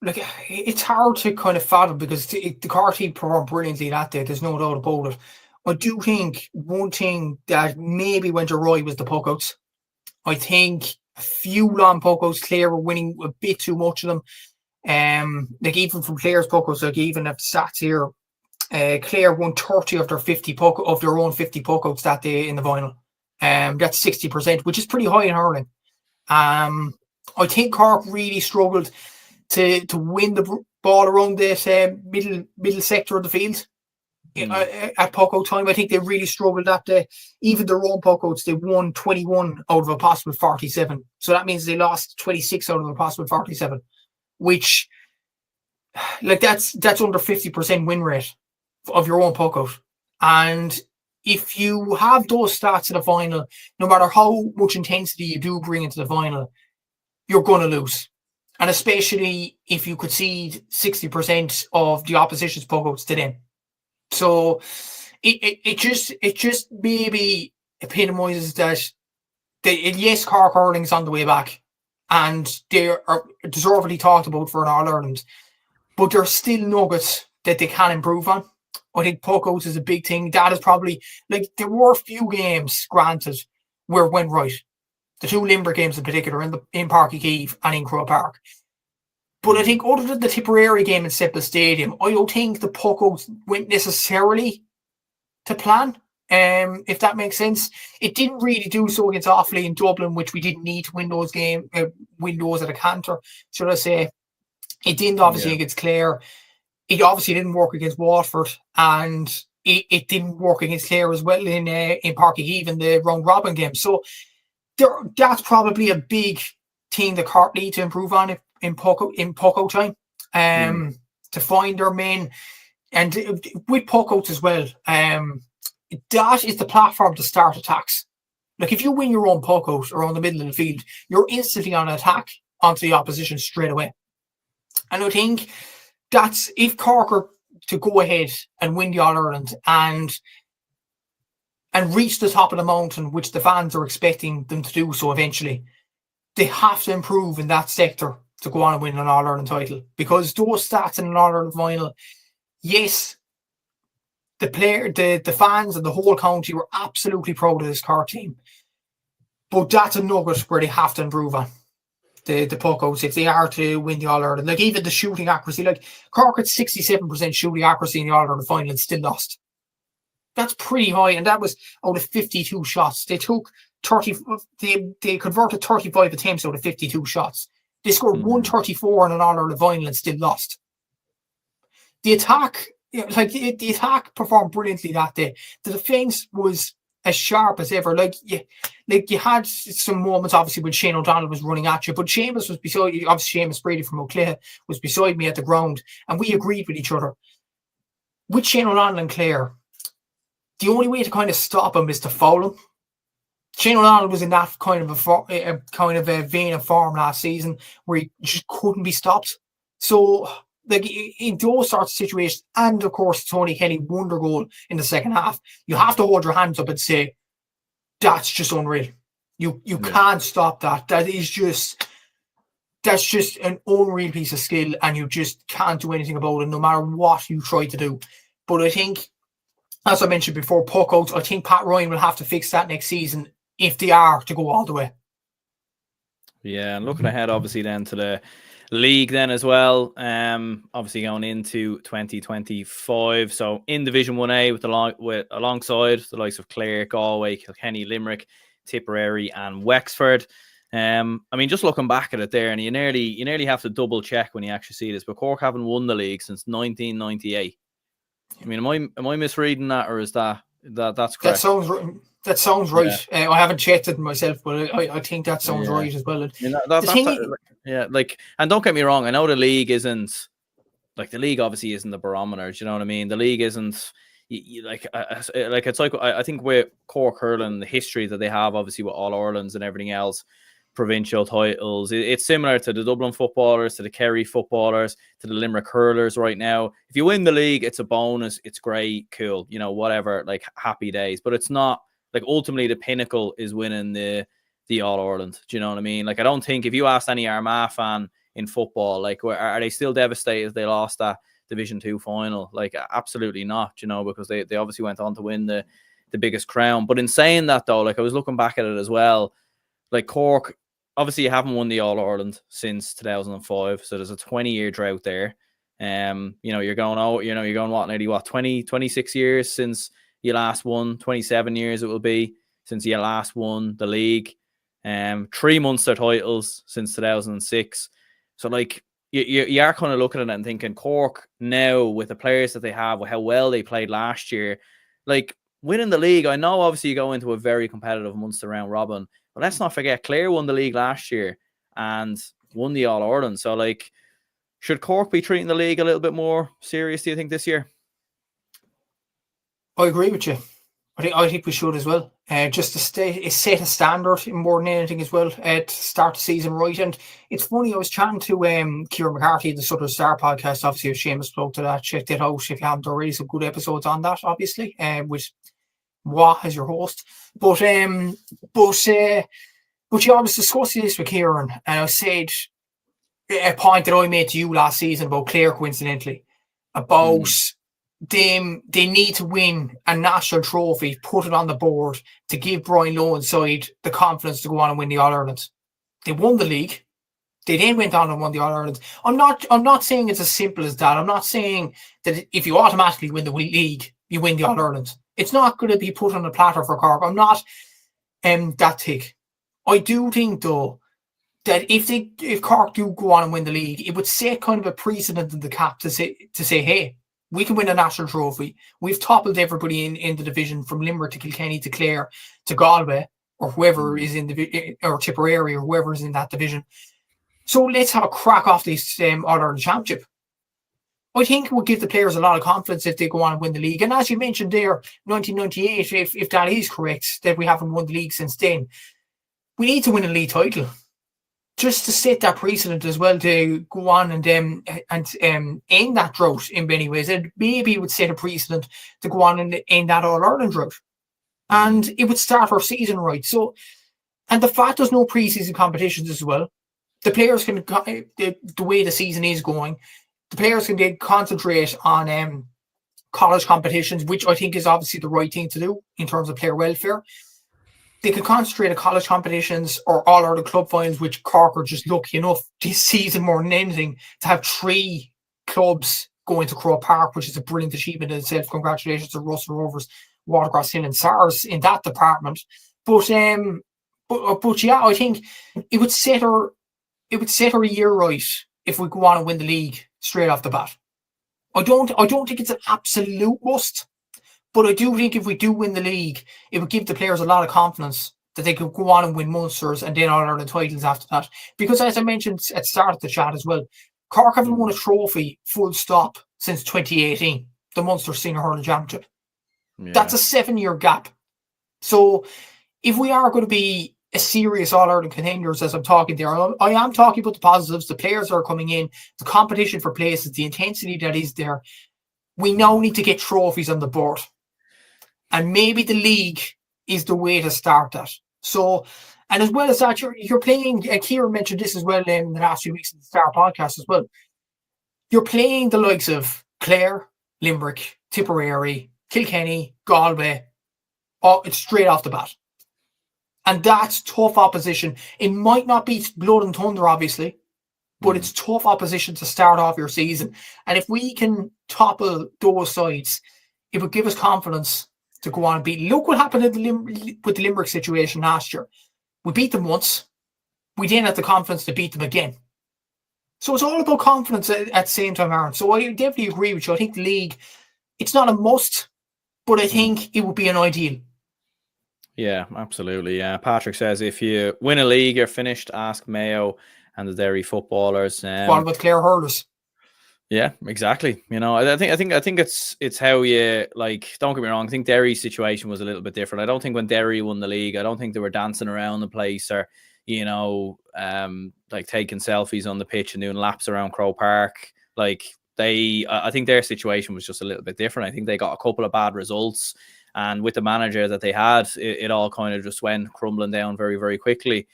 like, it's hard to kind of fathom, because the Cork team performed brilliantly that day. There's no doubt about it. I do think one thing that maybe went awry was the puckouts. I think a few long puckouts, Clare were winning a bit too much of them. Like, even from Clare's puckouts, like, even at the stats here, Clare won 30 of their own 50 puckouts that day in the final. That's 60%, which is pretty high in hurling. I think Cork really struggled to win the ball around this middle sector of the field. At puckout time, I think they really struggled that day. Even their own puckouts, they won 21 out of a possible 47. So that means they lost 26 out of a possible 47, which, like, that's under 50% win rate of your own puckout. And if you have those stats in the final, no matter how much intensity you do bring into the final, you're going to lose. And especially if you concede 60% of the opposition's puckouts to them. So it just maybe epitomises that yes, Cork hurling's on the way back, and they are deservedly talked about for an All-Ireland, but there's still nuggets that they can improve on. I think puckouts is a big thing. That is probably, like, there were a few games, granted, where it went right. The two Limerick games in particular, in Páirc Uí Chaoimh and in Croke Park. But I think, other than the Tipperary game in Semple Stadium, I don't think the puckouts went necessarily to plan, if that makes sense. It didn't really do so against Offaly in Dublin, which we didn't need to win those at a canter, should I say. It didn't, obviously, against Clare. it obviously didn't work against Waterford, and it didn't work against Clare as well in Páirc Uí Chaoimh in the round robin game. So that's probably a big thing that Cork need to improve on in puck out time, to find their men, and with puck outs as well. That is the platform to start attacks. Like, if you win your own puck out around the middle of the field, you're instantly on attack onto the opposition straight away. And I think that's, if Cork are to go ahead and win the All-Ireland and reach the top of the mountain, which the fans are expecting them to do so eventually, they have to improve in that sector to go on and win an All-Ireland title. Because those stats in an All-Ireland final, yes, the fans and the whole county were absolutely proud of this Cork team. But that's a nugget where they have to improve on. The puck outs, if they are to win the All-Ireland. Like, even the shooting accuracy, like Cork had 67% shooting accuracy in the All-Ireland final and still lost. That's pretty high, and that was out of 52 shots. They took 30. They converted 35 attempts out of 52 shots. They scored 134 in an All-Ireland final and still lost. The attack, the attack performed brilliantly that day. The defence was as sharp as ever. Like you had some moments, obviously, when Shane O'Donnell was running at you, but Seamus was beside you. Obviously, Seamus Brady from O'Clare was beside me at the ground, and we agreed with each other. With Shane O'Donnell and Clare, the only way to kind of stop him is to foul him. Shane O'Donnell was in that kind of a vein of form last season where he just couldn't be stopped. So, like, in those sorts of situations, and of course Tony Kenny wonder goal in the second half, you have to hold your hands up and say, that's just unreal. You can't stop that. That's just an unreal piece of skill, and you just can't do anything about it, no matter what you try to do. But I think, as I mentioned before, puck outs, I think Pat Ryan will have to fix that next season if they are to go all the way. Yeah, and looking ahead, obviously, then to the league then as well, obviously going into 2025. So in Division 1A alongside the likes of Clare, Galway, Kilkenny, Limerick, Tipperary and Wexford. I mean, just looking back at it there, and you nearly have to double check when you actually see this, but Cork haven't won the league since 1998. I mean, am I misreading that, or is that's correct? That sounds right. Yeah. I haven't checked it myself, but I think that sounds right as well. And don't get me wrong, I know the league isn't, like, the league obviously isn't the barometer. Do you know what I mean? The league isn't it's like, I think with Cork Hurling, the history that they have, obviously with All Irelands and everything else, provincial titles, it's similar to the Dublin footballers, to the Kerry footballers, to the Limerick hurlers right now. If you win the league, it's a bonus, it's great, cool, whatever, like, happy days. But it's not, like, ultimately the pinnacle is winning the All Ireland. Do you know what I mean? Like, I don't think, if you asked any Armagh fan in football, like, are they still devastated they lost that Division 2 final? Like, absolutely not, because they obviously went on to win the biggest crown. But in saying that, though, like, I was looking back at it as well, like, Cork, obviously you haven't won the All Ireland since 2005, so there's a 20-year drought there. You're going nearly 26 years since you last won. 27 years it will be since you last won the league. 3 Munster titles since 2006. So, like, you are kind of looking at it and thinking, Cork now, with the players that they have, with how well they played last year, like, winning the league, I know obviously you go into a very competitive Munster round robin, but let's not forget, Clare won the league last year and won the All Ireland. So, like, should Cork be treating the league a little bit more serious, do you think, this year? I agree with you. I think we should as well. Just to set a standard more than anything as well, to start the season right. And it's funny, I was chatting to Kieran McCarthy, the Southern Star podcast, obviously, if Seamus spoke to that, check that out if you haven't already. Some good episodes on that, obviously, with Wah as your host. But I was discussing this with Kieran, and I said a point that I made to you last season about Clare, coincidentally, about they need to win a national trophy, put it on the board to give Brian Lowen's side the confidence to go on and win the All Ireland. They won the league. They then went on and won the All Ireland. I'm not saying it's as simple as that. I'm not saying that if you automatically win the league, you win the All Ireland. It's not going to be put on a platter for Cork. I'm not that thick. I do think, though, that if Cork do go on and win the league, it would set kind of a precedent in the cap to say, hey, we can win a national trophy. We've toppled everybody in the division from Limerick to Kilkenny to Clare to Galway or whoever is in the or Tipperary or whoever is in that division. So let's have a crack off this All-Ireland Championship. I think it would give the players a lot of confidence if they go on and win the league. And as you mentioned there, 1998, if that is correct, that we haven't won the league since then, we need to win a league title. Just to set that precedent as well, to go on and end that drought in many ways. And maybe it would set a precedent to go on and end that All-Ireland drought. And it would start our season right. So, and the fact there's no pre-season competitions as well, the players can, the way the season is going, the players can concentrate on college competitions, which I think is obviously the right thing to do in terms of player welfare. They can concentrate on college competitions or all other club finals, which Cork are just lucky enough this season more than anything to have 3 clubs going to Croke Park, which is a brilliant achievement in itself. Congratulations to Russell Rovers, Watercross Hill and SARS in that department. But yeah, I think it would set our year right if we go on and win the league straight off the bat. I don't think it's an absolute must. But I do think if we do win the league, it would give the players a lot of confidence that they could go on and win Munsters and then All-Ireland titles after that. Because as I mentioned at the start of the chat as well, Cork haven't won a trophy full stop since 2018, the Munster Senior Hurling Championship. Yeah. That's a 7-year gap. So if we are going to be a serious All-Ireland contenders, as I'm talking there, I am talking about the positives, the players that are coming in, the competition for places, the intensity that is there. We now need to get trophies on the board. And maybe the league is the way to start that. So, and as well as that, you're playing, Kieran mentioned this as well in the last few weeks in the Star podcast as well. You're playing the likes of Clare, Limerick, Tipperary, Kilkenny, Galway, it's straight off the bat. And that's tough opposition. It might not be blood and thunder, obviously, but it's tough opposition to start off your season. And if we can topple those sides, it would give us confidence to go on and beat. Look what happened with the Limerick situation last year. We beat them once. We then had the confidence to beat them again. So it's all about confidence at the same time, Aaron. So I definitely agree with you. I think the league, it's not a must, but I think it would be an ideal. Yeah, absolutely. Yeah, Patrick says if you win a league, you're finished. Ask Mayo and the Derry footballers. What about Clare hurlers? Yeah, exactly. You know, I think it's how you, like, don't get me wrong, I think Derry's situation was a little bit different. I don't think when Derry won the league, I don't think they were dancing around the place or, you know, like taking selfies on the pitch and doing laps around Croke Park. Like I think their situation was just a little bit different. I think they got a couple of bad results, and with the manager that they had, it all kind of just went crumbling down very, very quickly.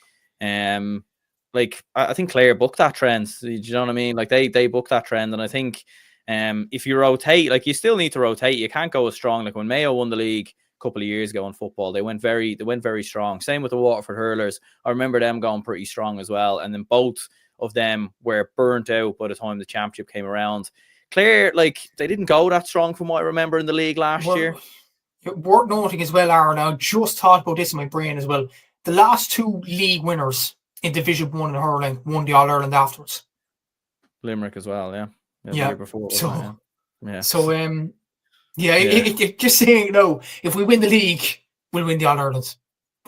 Like, I think Clare booked that trend. Do you know what I mean? Like, they booked that trend. And I think if you rotate, like, you still need to rotate. You can't go as strong. Like, when Mayo won the league a couple of years ago in football, they went very strong. Same with the Waterford Hurlers. I remember them going pretty strong as well. And then both of them were burnt out by the time the championship came around. Clare, like, they didn't go that strong from what I remember in the league last year. Worth noting as well, Aaron, I just thought about this in my brain as well. The last 2 league winners in Division 1 in hurling won the All-Ireland afterwards. Limerick as well, yeah. Yeah. The year before, just saying, no, if we win the league, we'll win the All-Ireland.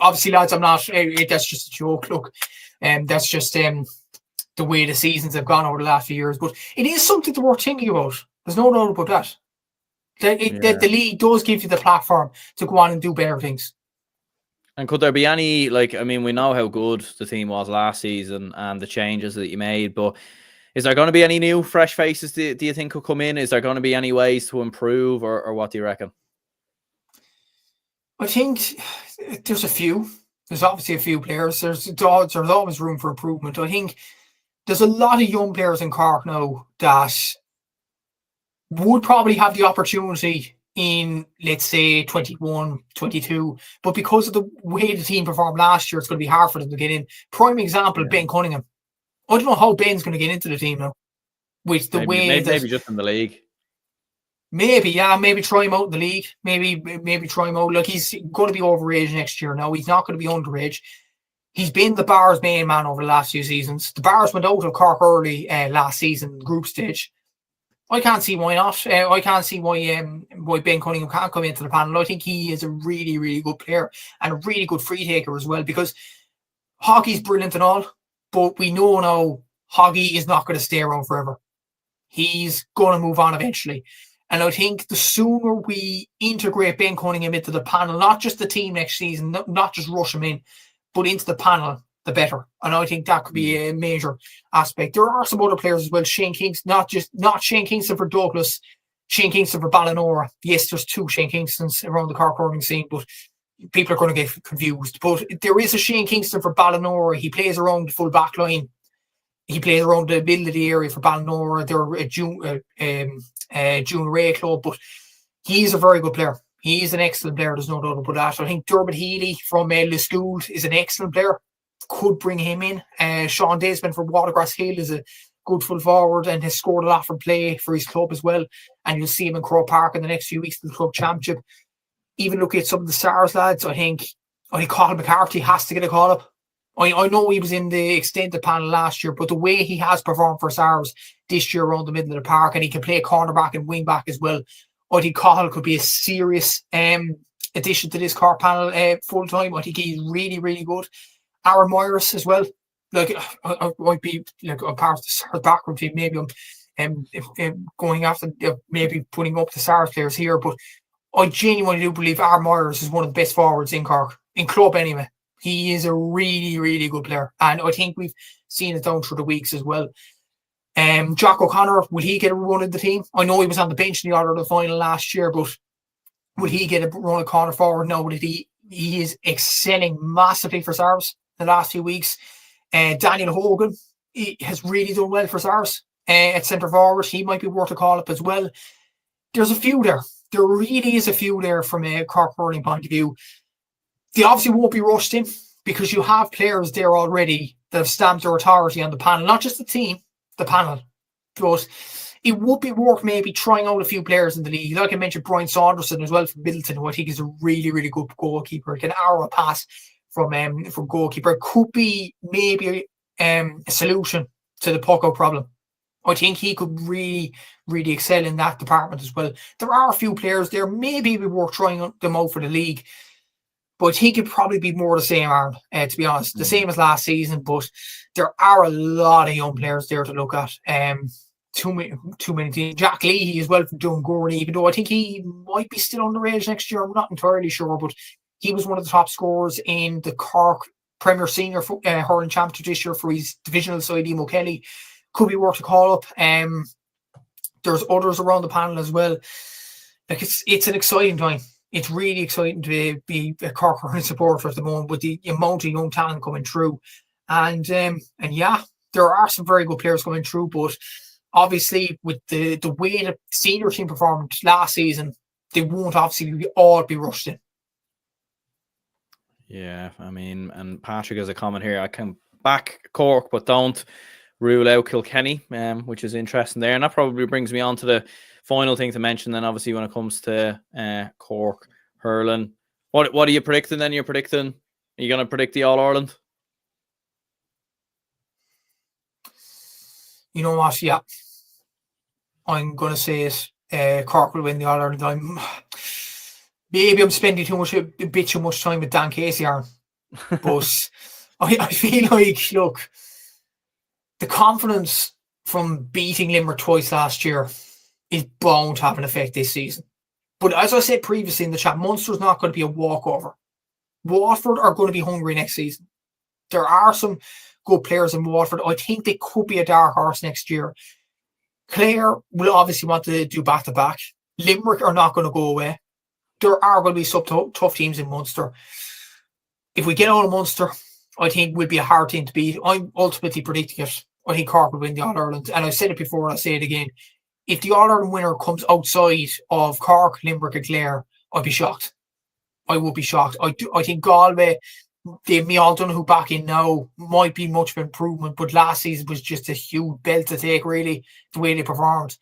Obviously, lads, I'm not, that's just a joke, look. That's just the way the seasons have gone over the last few years. But it is something to worth thinking about. There's no doubt about that. The league does give you the platform to go on and do better things. And could there be any, like, I mean, we know how good the team was last season and the changes that you made, but is there going to be any new fresh faces do you think will come in? Is there going to be any ways to improve, or what do you reckon? I think there's a few. There's obviously a few players. There's always room for improvement. I think there's a lot of young players in Cork now that would probably have the opportunity in, let's say, 21, 22. But because of the way the team performed last year, it's going to be hard for them to get in. Prime example, Ben Cunningham. I don't know how Ben's going to get into the team now. With the maybe just in the league. Maybe try him out in the league. Maybe try him out. Like, he's going to be overage next year now. He's not going to be underage. He's been the Bars' main man over the last few seasons. The Bars went out of Cork early last season, group stage. I can't see why not. I can't see why Ben Cunningham can't come into the panel. I think he is a really, really good player and a really good free taker as well, because hockey's brilliant and all, but we know now hockey is not going to stay around forever. He's going to move on eventually. And I think the sooner we integrate Ben Cunningham into the panel, not just the team next season, not just rush him in, but into the panel, the better. And I think that could be a major aspect. There are some other players as well. Shane Kingston, not Shane Kingston for Douglas, Shane Kingston for Ballinora. Yes, there's two Shane Kingstons around the Cork hurling scene, but people are going to get confused. But there is a Shane Kingston for Ballinora. He plays around the full back line. He plays around the middle of the area for Ballinora. They're a junior A club, but he's a very good player. He's an excellent player. There's no doubt about that. I think Dermot Healy from Liscool is an excellent player. Could bring him in. Sean Desmond from Watergrass Hill is a good full forward and has scored a lot from play for his club as well. And you'll see him in Croke Park in the next few weeks in the club championship. Even look at some of the SARS lads. I think Colin McCarthy has to get a call up. I know he was in the extended panel last year, but the way he has performed for SARS this year around the middle of the park, and he can play cornerback and wing back as well, I think Cahill could be a serious addition to this Cork panel full time. I think he's really, really good. Aaron Myers as well. Like, I might be like a part of the SARS backroom team. Maybe I'm going after maybe putting up the SARS players here, but I genuinely do believe Aaron Myers is one of the best forwards in Cork, in club anyway. He is a really, really good player. And I think we've seen it down through the weeks as well. Jack O'Connor, will he get a run in the team? I know he was on the bench in the All-Ireland final last year, but will he get a run at corner forward now that he is excelling massively for SARS the last few weeks? Daniel Hogan, he has really done well for SARS at centre forward. He might be worth a call up as well. There's a few there. There really is a few there from a Cork hurling point of view. They obviously won't be rushed in because you have players there already that have stamped their authority on the panel, not just the team, the panel. But it would be worth maybe trying out a few players in the league. Like I mentioned, Brian Saunderson as well from Middleton, who I think is a really, really good goalkeeper. He can arrow a pass from goalkeeper. It could be maybe a solution to the puck out problem. I think he could really, really excel in that department as well. There are a few players there. Maybe it'd be worth trying them out for the league. But I think it'd probably be more the same, Aaron, to be honest. The same as last season, but there are a lot of young players there to look at. Too many teams. Jack Leahy as well from Donegal, even though I think he might be still underage next year. I'm not entirely sure, but he was one of the top scorers in the Cork Premier Senior Hurling Championship this year for his divisional side, Emo Kelly. Could be worth a call up. There's others around the panel as well. Like it's an exciting time. It's really exciting to be a Cork hurling supporter at the moment with the amount of young talent coming through. And yeah, there are some very good players coming through, but obviously with the way the senior team performed last season, they won't obviously all be rushed in. Yeah, I mean, and Patrick has a comment here. I can back Cork, but don't rule out Kilkenny, which is interesting there. And that probably brings me on to the final thing to mention then, obviously, when it comes to Cork hurling. What are you predicting then? Are you going to predict the All-Ireland? You know what? Yeah. I'm going to say it. Cork will win the All-Ireland. Maybe I'm spending a bit too much time with Dan Casey, Aaron. But I feel like, look, the confidence from beating Limerick twice last year is bound to have an effect this season. But as I said previously in the chat, Munster's not going to be a walkover. Waterford are going to be hungry next season. There are some good players in Waterford. I think they could be a dark horse next year. Clare will obviously want to do back-to-back. Limerick are not going to go away. There are going to be some tough teams in Munster. If we get out of Munster, I think we'll be a hard team to beat. I'm ultimately predicting it. I think Cork will win the All-Ireland. And I've said it before and I'll say it again. If the All-Ireland winner comes outside of Cork, Limerick and Clare, I'd be shocked. I would be shocked. I think Galway, they've me all done who back in now, might be much of an improvement, but last season was just a huge belt to take, really, the way they performed.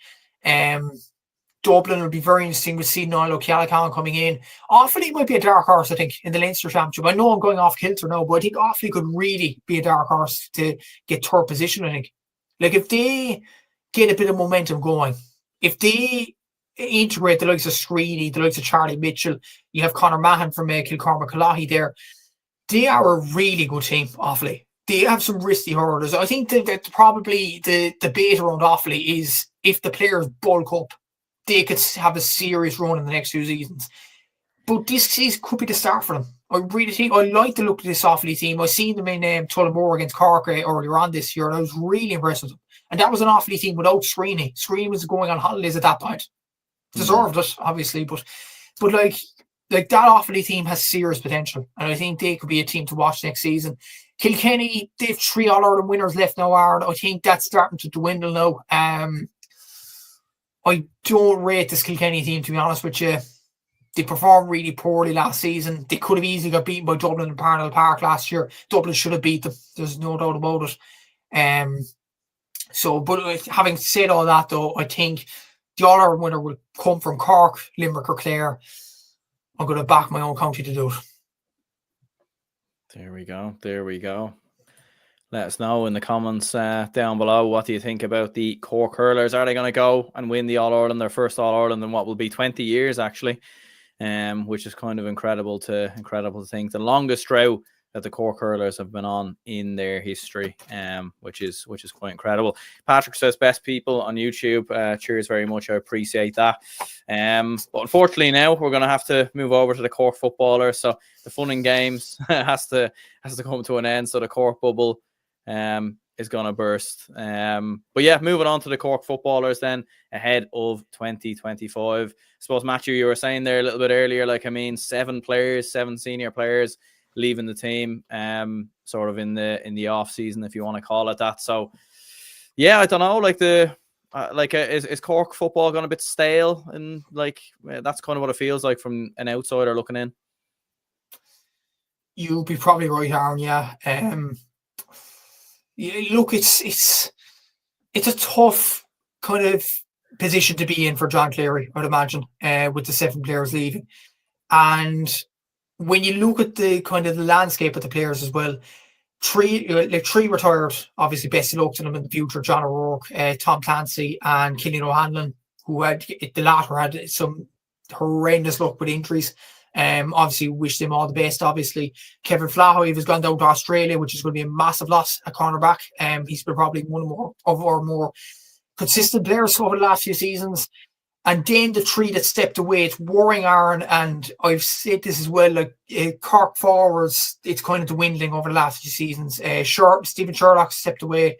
Dublin will be very interesting with seeing Niall O'Callaghan coming in. Offaly might be a dark horse, I think, in the Leinster Championship. I know I'm going off kilter now, but I think Offaly could really be a dark horse to get third position, I think. Like, if they get a bit of momentum going, if they integrate the likes of Screedy, the likes of Charlie Mitchell, you have Conor Mahan from Kilcormac Calahi there, they are a really good team, Offaly. They have some risky hurdles. I think that probably the debate around Offaly is if the players bulk up, they could have a serious run in the next few seasons. But this season could be the start for them. I really think I like the look of this Offaly team. I've seen them in Tullamore against Cork earlier on this year, and I was really impressed with them. And that was an Offaly team without Screeney. Screeney was going on holidays at that point. Deserved it, obviously, but like that Offaly team has serious potential, and I think they could be a team to watch next season. Kilkenny, they have 3 All-Ireland winners left now, Aaron. I think that's starting to dwindle now. I don't rate this Kilkenny team, to be honest with you. They performed really poorly last season. They could have easily got beaten by Dublin in Parnell Park last year. Dublin should have beat them. There's no doubt about it. But having said all that, though, I think the All-Ireland winner will come from Cork, Limerick or Clare. I'm going to back my own county to do it. There we go. Let us know in the comments down below. What do you think about the Cork Hurlers? Are they going to go and win the All-Ireland, their first All-Ireland in what will be 20 years, actually? Which is kind of incredible to think. The longest drought that the Cork Hurlers have been on in their history, which is quite incredible. Patrick says, best people on YouTube. Cheers very much. I appreciate that. But unfortunately now we're going to have to move over to the Cork footballers. So the fun and games has to come to an end. So the Cork bubble is going to burst. But yeah, moving on to the Cork footballers then ahead of 2025. I suppose, Matthew, you were saying there a little bit earlier, 7 senior players leaving the team, sort of in the off season, if you want to call it that. So yeah, I don't know, is Cork football gone a bit stale? And that's kind of what it feels like from an outsider looking in. You'll be probably right, Aaron. Yeah. Look, it's a tough kind of position to be in for John Cleary, I'd imagine, with the 7 players leaving. And when you look at the kind of the landscape of the players as well, 3 retired, obviously best of luck to them in the future. John O'Rourke, Tom Clancy and Cillian O'Hanlon, who the latter had some horrendous luck with injuries. Obviously wish them all the best. Obviously Kevin Flahoy has gone down to Australia, which is going to be a massive loss at cornerback. He's been probably one of our more consistent players over the last few seasons. And then the 3 that stepped away, it's worrying, Aaron, and I've said this as well, Cork forwards, it's kind of dwindling over the last few seasons. Stephen Sherlock stepped away,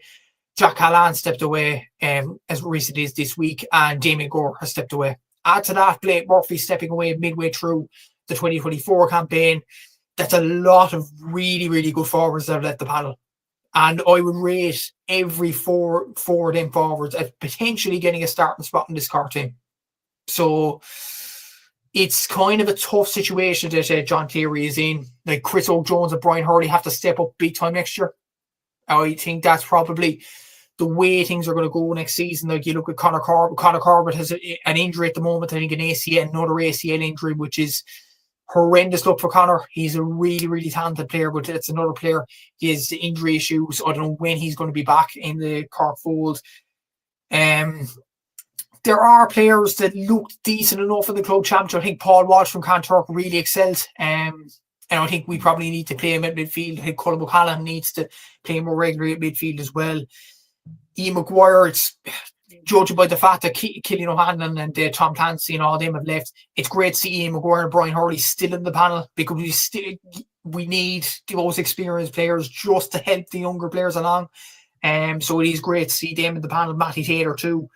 Jack Callan stepped away as recently as this week, and Damien Gore has stepped away. Add to that, Blake Murphy stepping away midway through the 2024 campaign. That's a lot of really, really good forwards that have left the panel. And I would rate every 4 of them forwards as potentially getting a starting spot in this Cork team. So it's kind of a tough situation that John Cleary is in. Chris O'Jones and Brian Hurley have to step up big time next year. I think that's probably the way things are going to go next season. You look at Conor Corbett. Conor Corbett has an injury at the moment. I think another ACL injury, which is horrendous look for Conor. He's a really, really talented player, but it's another player. He has injury issues. I don't know when he's going to be back in the Cork fold. There are players that look decent enough in the club championship. I think Paul Walsh from Kanturk really excelled. And I think we probably need to play him at midfield. I think Colm O'Callaghan needs to play more regularly at midfield as well. Ian Maguire, it's judging by the fact that Cillian O'Hanlon and Tom Clancy and all them have left, it's great to see Ian Maguire and Brian Hurley still in the panel, because we need those experienced players just to help the younger players along. So it is great to see them in the panel. Matty Taylor too.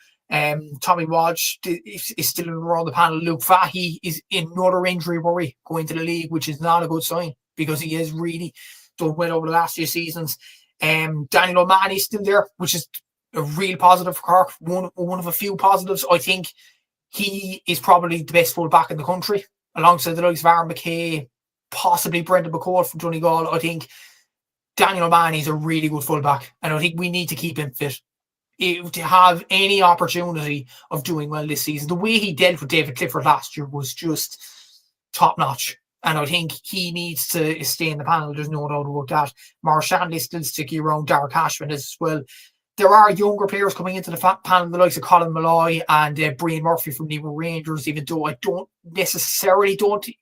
Tommy Walsh is still around the panel. Luke Fahey is in another injury worry going to the league, which is not a good sign, because he has really done well over the last few seasons. Daniel O'Mahony is still there, which is a real positive for Cork. One of a few positives. I think he is probably the best full-back in the country, alongside the likes of Aaron McKay, possibly Brendan McCall from Donegal. I think Daniel O'Mahony is a really good full-back, and I think we need to keep him fit. to have any opportunity of doing well this season. The way he dealt with David Clifford last year was just top notch. And I think he needs to stay in the panel. There's no doubt about that. Marchand is still sticky around. Darragh Cashman as well. There are younger players coming into the panel, the likes of Colin Malloy and Brian Murphy from Nemo Rangers, even though I don't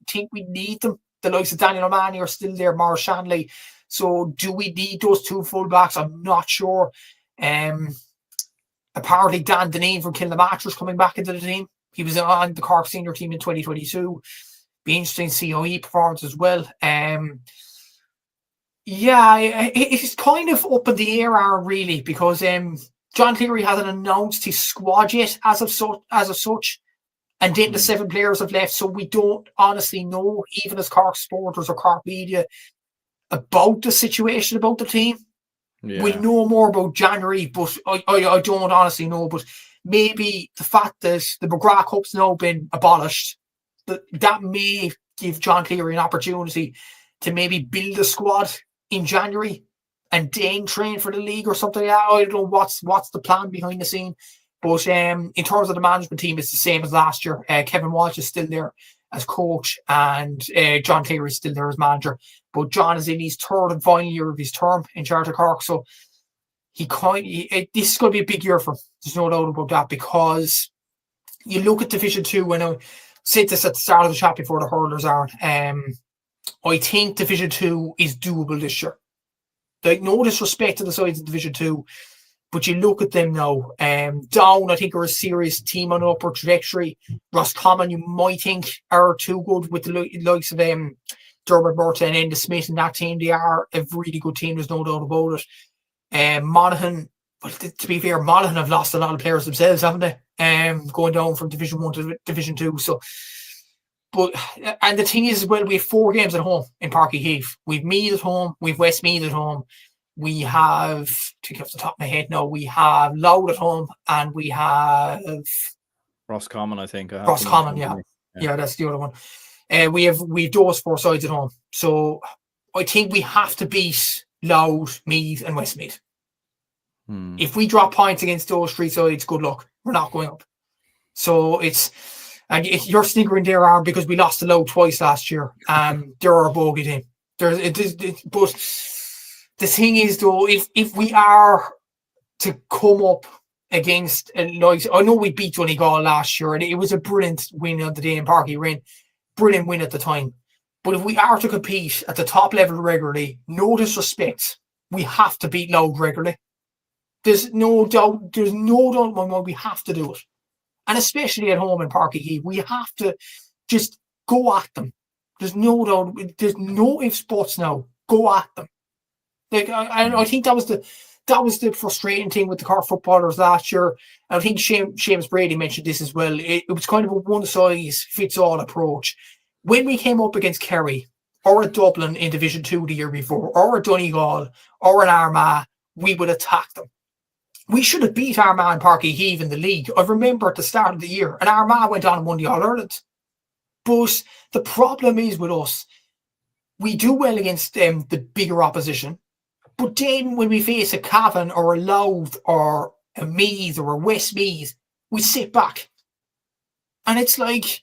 think we need them. The likes of Daniel O'Mahony are still there, Maurice Shanley. So do we need those two fullbacks? I'm not sure. Apparently Dan Deneen from Kilnamatch is coming back into the team. He was on the Cork senior team in 2022. Be interesting to see how he performs as well. It's kind of up in the air, really, because John Cleary hasn't announced his squad yet as of such. And then the 7 players have left, so we don't honestly know, even as Cork supporters or Cork media, about the situation about the team. Yeah. We'll know more about January, but I don't honestly know. But maybe the fact that the McGrath Cup's now been abolished, that may give John Cleary an opportunity to maybe build a squad in January and then train for the league or something like that. I don't know what's the plan behind the scene. But in terms of the management team, it's the same as last year. Kevin Walsh is still there as coach and John Cleary is still there as manager. But John is in his 3rd and final year of his term in charge of Cork. So this is going to be a big year for him. There's no doubt about that, because you look at Division 2, and I said this at the start of the chat before the hurlers are. I think Division 2 is doable this year. Like, no disrespect to the sides of Division 2, but you look at them now. Down, I think, are a serious team on an upward trajectory. Roscommon, you might think, are too good with the likes of Dermot Murta and Enda Smith in that team. They are a really good team, there's no doubt about it. Monaghan, but to be fair, Monaghan have lost a lot of players themselves, haven't they? Going down from Division 1 to Division 2. And the thing is, well, we have 4 games at home in Páirc Uí Chaoimh. We've Meath at home, we've Westmeath at home, we have, to get off the top of my head now, we have Louth at home, and we have Roscommon, I think. Roscommon, yeah, that's the other one. We have those 4 sides at home. So I think we have to beat Louth, Meath, and Westmeath. If we drop points against those 3 sides, good luck. We're not going up. So you're sniggering there, Aaron, because we lost to Louth twice last year. They're a bogey team. But the thing is, though, if we are to come up against, I know we beat Donegal last year, and it was a brilliant win on the day in Páirc Uí Chaoimh. Brilliant win at the time. But if we are to compete at the top level regularly, no disrespect, we have to beat Louth regularly. There's no doubt in my mind we have to do it. And especially at home in Páirc Uí Chaoimh, we have to just go at them. There's no doubt, there's no ifs, buts now. Go at them. Like, I think that was the frustrating thing with the Cork footballers last year. And I think Seamus Brady mentioned this as well. It was kind of a one-size-fits-all approach. When we came up against Kerry, or at Dublin in Division 2 the year before, or at Donegal, or at Armagh, we would attack them. We should have beat Armagh and Páirc Uí Chaoimh in the league. I remember at the start of the year, and Armagh went on and won the All-Ireland. But the problem is with us, we do well against the bigger opposition. But then when we face a Cavan or a Louth or a Meath or a Westmeath, we sit back. And it's like,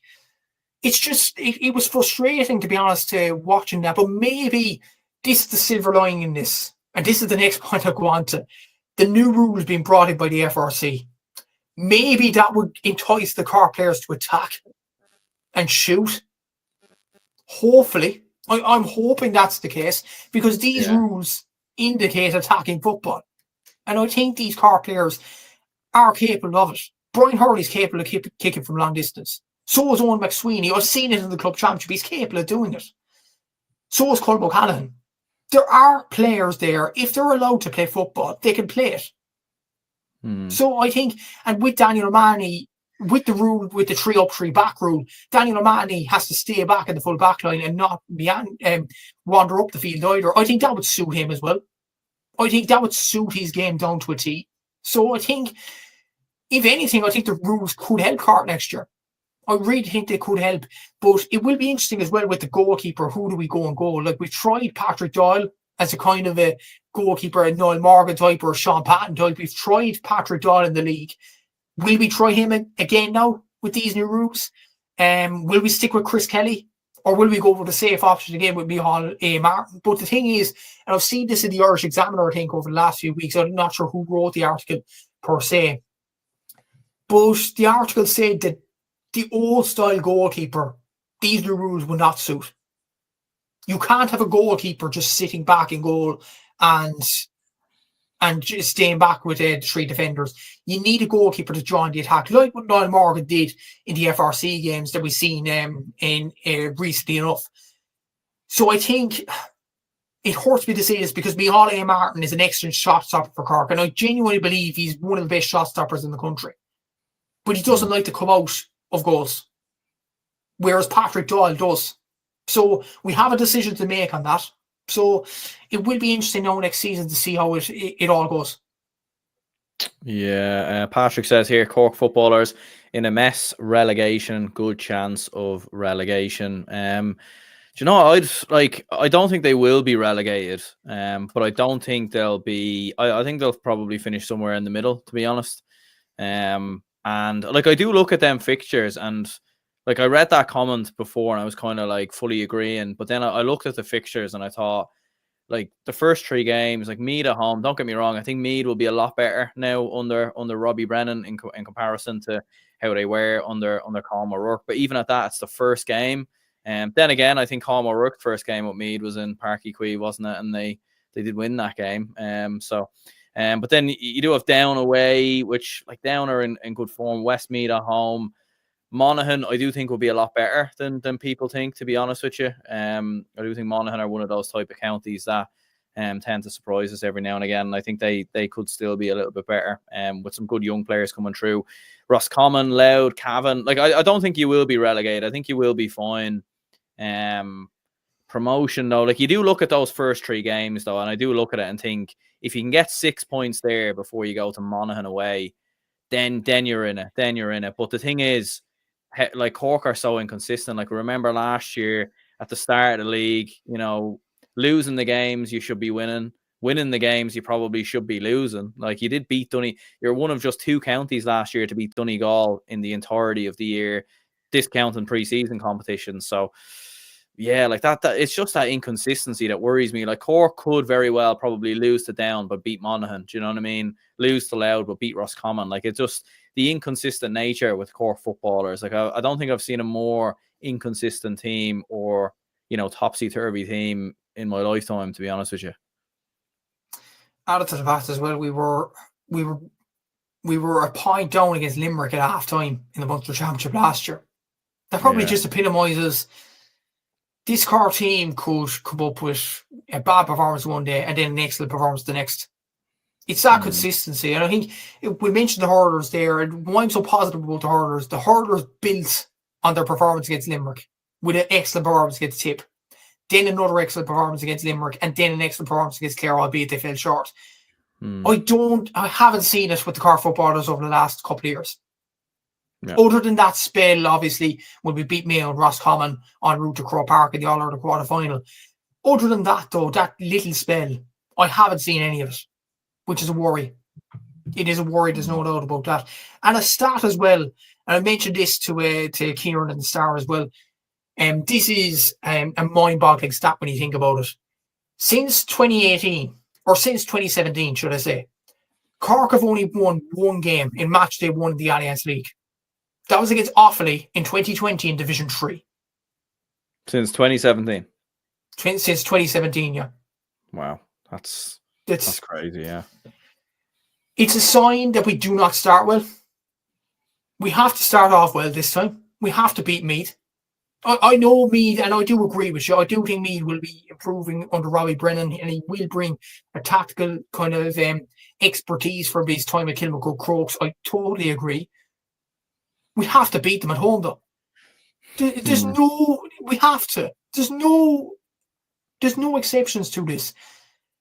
it was frustrating, to be honest, watching that. But maybe this is the silver lining in this. And this is the next point I go on to. The new rules being brought in by the FRC. Maybe that would entice the Cork players to attack and shoot. Hopefully. I'm hoping that's the case, because these rules indicate attacking football. And I think these Cork players are capable of it. Brian Hurley's capable of kicking from long distance. So is Owen McSweeney. I've seen it in the club championship. He's capable of doing it. So is Colm O'Callaghan. There are players there. If they're allowed to play football, they can play it. So I think, and with Daniel O'Mahony, with the rule, with the 3-up, 3-back rule, Daniel O'Mahony has to stay back in the full back line and not wander up the field either. I think that would suit him as well. I think that would suit his game down to a T. So I think, if anything, I think the rules could help Cork next year. I really think they could help. But it will be interesting as well with the goalkeeper. Who do we go and goal? Like, we tried Patrick Doyle as a kind of a goalkeeper, a Noel Morgan type or Sean Patton type. We've tried Patrick Doyle in the league. Will we try him again now with these new rules? Will we stick with Chris Kelly? Or will we go for the safe option again with Micheál A. Martin? But the thing is, and I've seen this in the Irish Examiner, I think, over the last few weeks. I'm not sure who wrote the article per se. But the article said that the old style goalkeeper, these new rules will not suit. You can't have a goalkeeper just sitting back in goal and just staying back with the three defenders. You need a goalkeeper to join the attack, like what Niall Morgan did in the FRC games that we've seen in recently enough. So I think it hurts me to say this because Micheál A. Martin is an excellent shot stopper for Cork, and I genuinely believe he's one of the best shot stoppers in the country. But he doesn't like to come out of goals, whereas Patrick Doyle does. So we have a decision to make on that. So it will be interesting now next season to see how it all goes. Yeah, Patrick says here, Cork footballers in a mess, relegation, good chance of relegation. Do you know, I don't think they will be relegated, but I don't think they'll be. I think they'll probably finish somewhere in the middle, to be honest. And like I do look at them fixtures, and like I read that comment before, and I was kind of like fully agreeing. But then I looked at the fixtures, and I thought, like the first three games, like Meath at home. Don't get me wrong, I think Meath will be a lot better now under Robbie Brennan in comparison to how they were under Colm O'Rourke. But even at that, it's the first game. And then again, I think Colm O'Rourke's first game with Meath was in Páirc Uí Chaoimh, wasn't it? And they did win that game. But then you do have Down away, which like Down are in good form. Westmeath at home. Monaghan, I do think will be a lot better than people think, to be honest with you. I do think Monaghan are one of those type of counties that tend to surprise us every now and again. And I think they could still be a little bit better with some good young players coming through. Roscommon, Louth, Cavan. Like I don't think you will be relegated. I think you will be fine. Promotion though, like you do look at those first three games though, and I do look at it and think if you can get 6 points there before you go to Monaghan away, then you're in it. Then you're in it. But the thing is, like Cork are so inconsistent. Like remember last year at the start of the league, you know, losing the games you should be winning the games you probably should be losing. Like you did beat you're one of just two counties last year to beat Donegal in the entirety of the year, discounting pre-season competitions. So yeah, like that it's just that inconsistency that worries me. Like Cork could very well probably lose to Down but beat Monaghan. Do you know what I mean? Lose to Louth but beat Roscommon. Like it's just the inconsistent nature with Cork footballers. Like I don't think I've seen a more inconsistent team or, you know, topsy-turvy team in my lifetime, to be honest with you. Added to the fact as well, we were a point down against Limerick at half time in the Munster Championship last year. That probably just epitomises this Cork team could come up with a bad performance one day and then an excellent performance the next. It's that consistency. And I think we mentioned the hurlers there, and why I'm so positive about the hurlers built on their performance against Limerick with an excellent performance against Tip, then another excellent performance against Limerick, and then an excellent performance against Clare, albeit they fell short. I haven't seen it with the Cork footballers over the last couple of years. Yeah. Other than that spell, obviously, when we beat Mayo and Roscommon en route to Croke Park in the All-Ireland quarter-final. Other than that, though, that little spell, I haven't seen any of it, which is a worry. It is a worry, there's no doubt about that. And a stat as well, and I mentioned this to Kieran and the Star as well, this is a mind-boggling stat when you think about it. Since 2018, or since 2017, should I say, Cork have only won one game in match day one of the Allianz League. That was against Offaly in 2020 in Division 3. Since 2017? Since 2017, yeah. Wow, that's crazy, yeah. It's a sign that we do not start well. We have to start off well this time. We have to beat Meath. I know Meath, and I do agree with you. I do think Meath will be improving under Robbie Brennan, and he will bring a tactical kind of expertise from his time at Kilmacud Crokes. I totally agree. We have to beat them at home, though. We have to. There's no exceptions to this.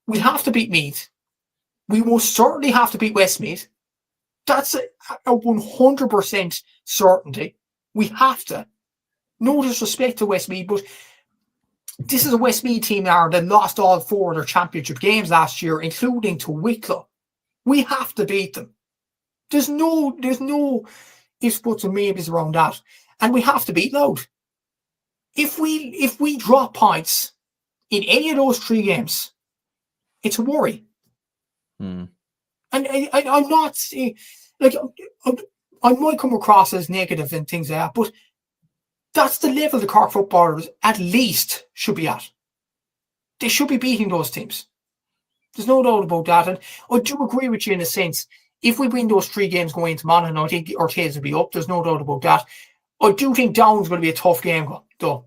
We have to beat Meath. We will certainly have to beat Westmeath. That's a 100% certainty. We have to. No disrespect to Westmeath, but this is a Westmeath team now that lost all 4 of their championship games last year, including to Wicklow. We have to beat them. There's no ifs, buts, and maybes around that. And we have to beat Loud. If we drop points in any of those 3 games, it's a worry. And I'm not like I might come across as negative and things like that, but that's the level the Cork footballers at least should be at. They should be beating those teams. There's no doubt about that. And I do agree with you in a sense. If we win those 3 games going into Monaghan, I think our tails will be up. There's no doubt about that. I do think Down's going to be a tough game, though.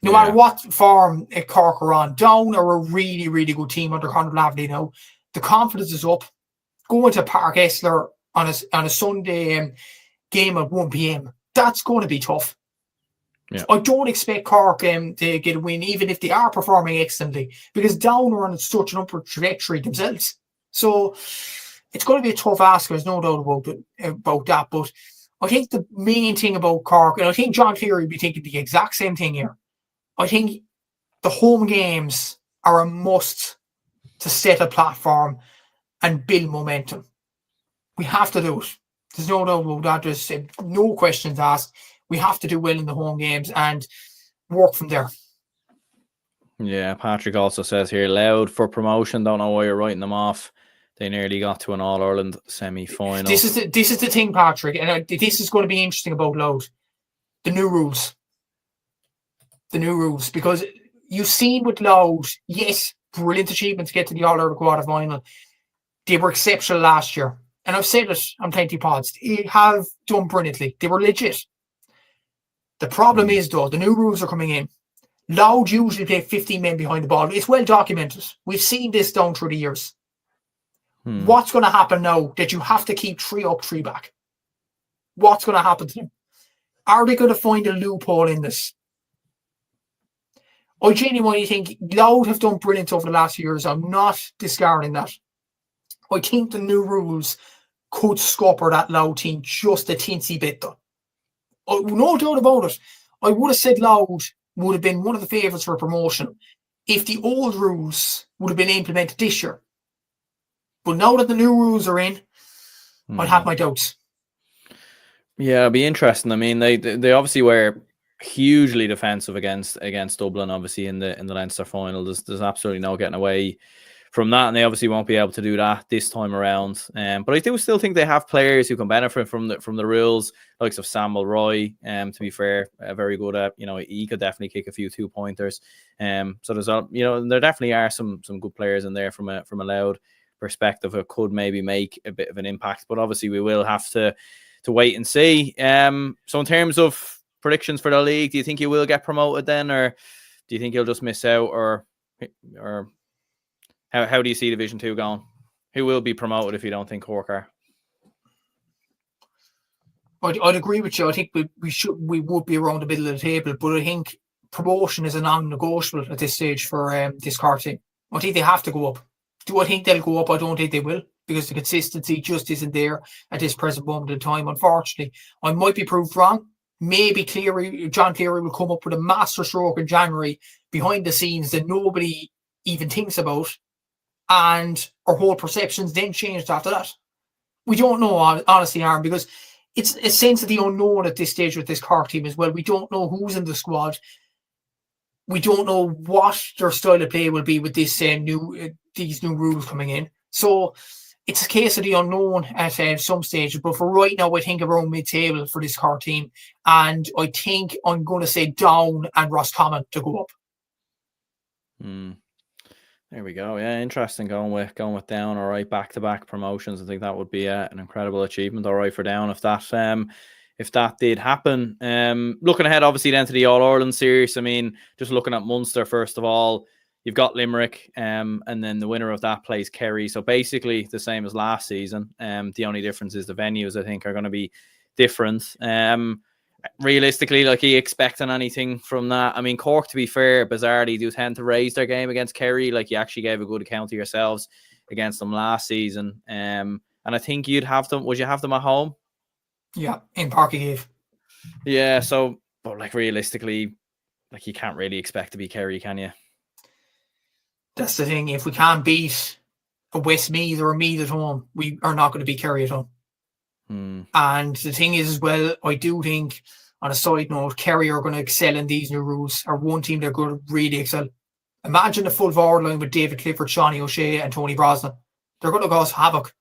No matter what form Cork are on, Down are a really, really good team under Conor Laverty now. The confidence is up. Going to Park Esler on a Sunday game at 1 p.m, that's going to be tough. Yeah. I don't expect Cork to get a win, even if they are performing excellently, because Down are on such an upward trajectory themselves. So it's going to be a tough ask. There's no doubt about that. But I think the main thing about Cork, and I think John Cleary will be thinking the exact same thing here, I think the home games are a must to set a platform and build momentum. We have to do it. There's no doubt about that. There's no questions asked. We have to do well in the home games and work from there. Yeah, Patrick also says here, Loud for promotion. Don't know why you're writing them off. They nearly got to an All-Ireland semi-final. This is the thing, Patrick, and this is going to be interesting about Loud. The new rules. Because you've seen with Loud, yes, brilliant achievement to get to the All-Ireland quarter-final. They were exceptional last year. And I've said it on plenty of pods. They have done brilliantly. They were legit. The problem is, though, the new rules are coming in. Loud usually play 15 men behind the ball. It's well documented. We've seen this down through the years. What's going to happen now that you have to keep 3 up, 3 back? What's going to happen to them? Are they going to find a loophole in this? I genuinely think Loud have done brilliant over the last few years. I'm not discarding that. I think the new rules could scupper that Loud team just a teensy bit, though. No doubt about it. I would have said Loud would have been one of the favourites for promotion if the old rules would have been implemented this year. But now that the new rules are in, I'd have my doubts. Yeah, it'll be interesting. I mean, they obviously were hugely defensive against Dublin, obviously in the Leinster final. There's absolutely no getting away from that, and they obviously won't be able to do that this time around. But I do still think they have players who can benefit from the rules, likes of Sam Mulroy. To be fair, very good at, he could definitely kick a few 2-pointers. So there's there definitely are some good players in there from a Loud perspective. It could maybe make a bit of an impact, but obviously we will have to wait and see. So in terms of predictions for the league, do you think you will get promoted then, or do you think you'll just miss out, or how do you see Division 2 going? Who will be promoted if you don't think Cork are? I'd agree with you. I think we would be around the middle of the table, but I think promotion is a non-negotiable at this stage for this Cork team. I think they have to go up. Do I think they'll go up? I don't think they will, because the consistency just isn't there at this present moment in time, unfortunately. I might be proved wrong. Maybe John Cleary will come up with a master stroke in January behind the scenes that nobody even thinks about, and our whole perceptions then changed after that. We don't know, honestly, Aaron, because it's a sense of the unknown at this stage with this Cork team as well. We don't know who's in the squad. We don't know what their style of play will be with this these new rules coming in. So it's a case of the unknown at some stage. But for right now, I think around mid-table for this Cork team. And I think I'm going to say Down and Roscommon to go up. There we go. Yeah, interesting going with Down. All right, back-to-back promotions. I think that would be an incredible achievement. All right for Down if that did happen. Looking ahead, obviously, then to the All-Ireland series. I mean, just looking at Munster first of all, you've got Limerick, and then the winner of that plays Kerry. So basically the same as last season. The only difference is the venues, I think, are going to be different. Realistically, are you expecting anything from that? I mean, Cork, to be fair, bizarrely, do tend to raise their game against Kerry. You actually gave a good account of yourselves against them last season. And I think would you have them at home? Yeah, in Parky Cave. Yeah, so, but realistically, like you can't really expect to beat Kerry, can you? That's the thing. If we can't beat a Westmeath or a Meath at home, we are not going to beat Kerry at home. And the thing is, as well, I do think, on a side note, Kerry are going to excel in these new rules. Or one team they're going to really excel. Imagine a full forward line with David Clifford, Shawnee O'Shea, and Tony Brosnan. They're going to cause havoc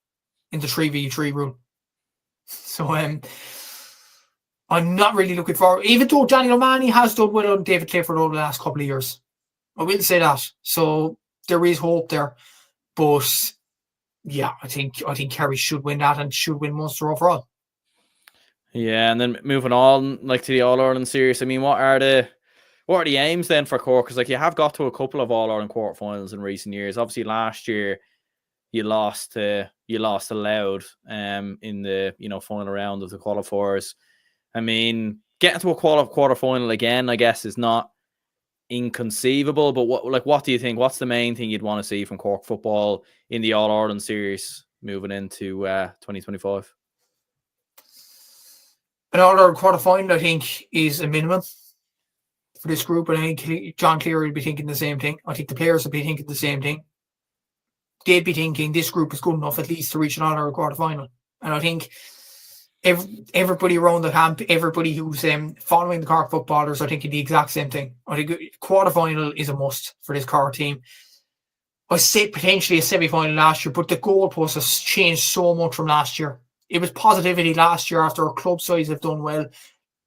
in the 3v3 rule. So I'm not really looking forward, even though Daniel O'Mahony has done well on David Clifford over the last couple of years. I will say that. So there is hope there. But yeah, I think Kerry should win that and should win Munster overall. Yeah, and then moving on, like, to the All-Ireland series, I mean, what are the aims then for Cork? Because, like, you have got to a couple of All-Ireland quarterfinals in recent years. Obviously, last year you lost to Louth in the final round of the qualifiers. I mean, getting to a quarterfinal again, I guess, is not inconceivable. But what do you think? What's the main thing you'd want to see from Cork football in the All-Ireland series moving into 2025? An All-Ireland quarterfinal, I think, is a minimum for this group. And I think John Cleary will be thinking the same thing. I think the players will be thinking the same thing. They'd be thinking this group is good enough at least to reach an All-Ireland quarterfinal. And I think everybody around the camp, everybody who's following the Cork footballers are thinking the exact same thing. I think quarterfinal is a must for this Cork team. I said potentially a semi-final last year, but the goalpost has changed so much from last year. It was positivity last year after our club sides have done well.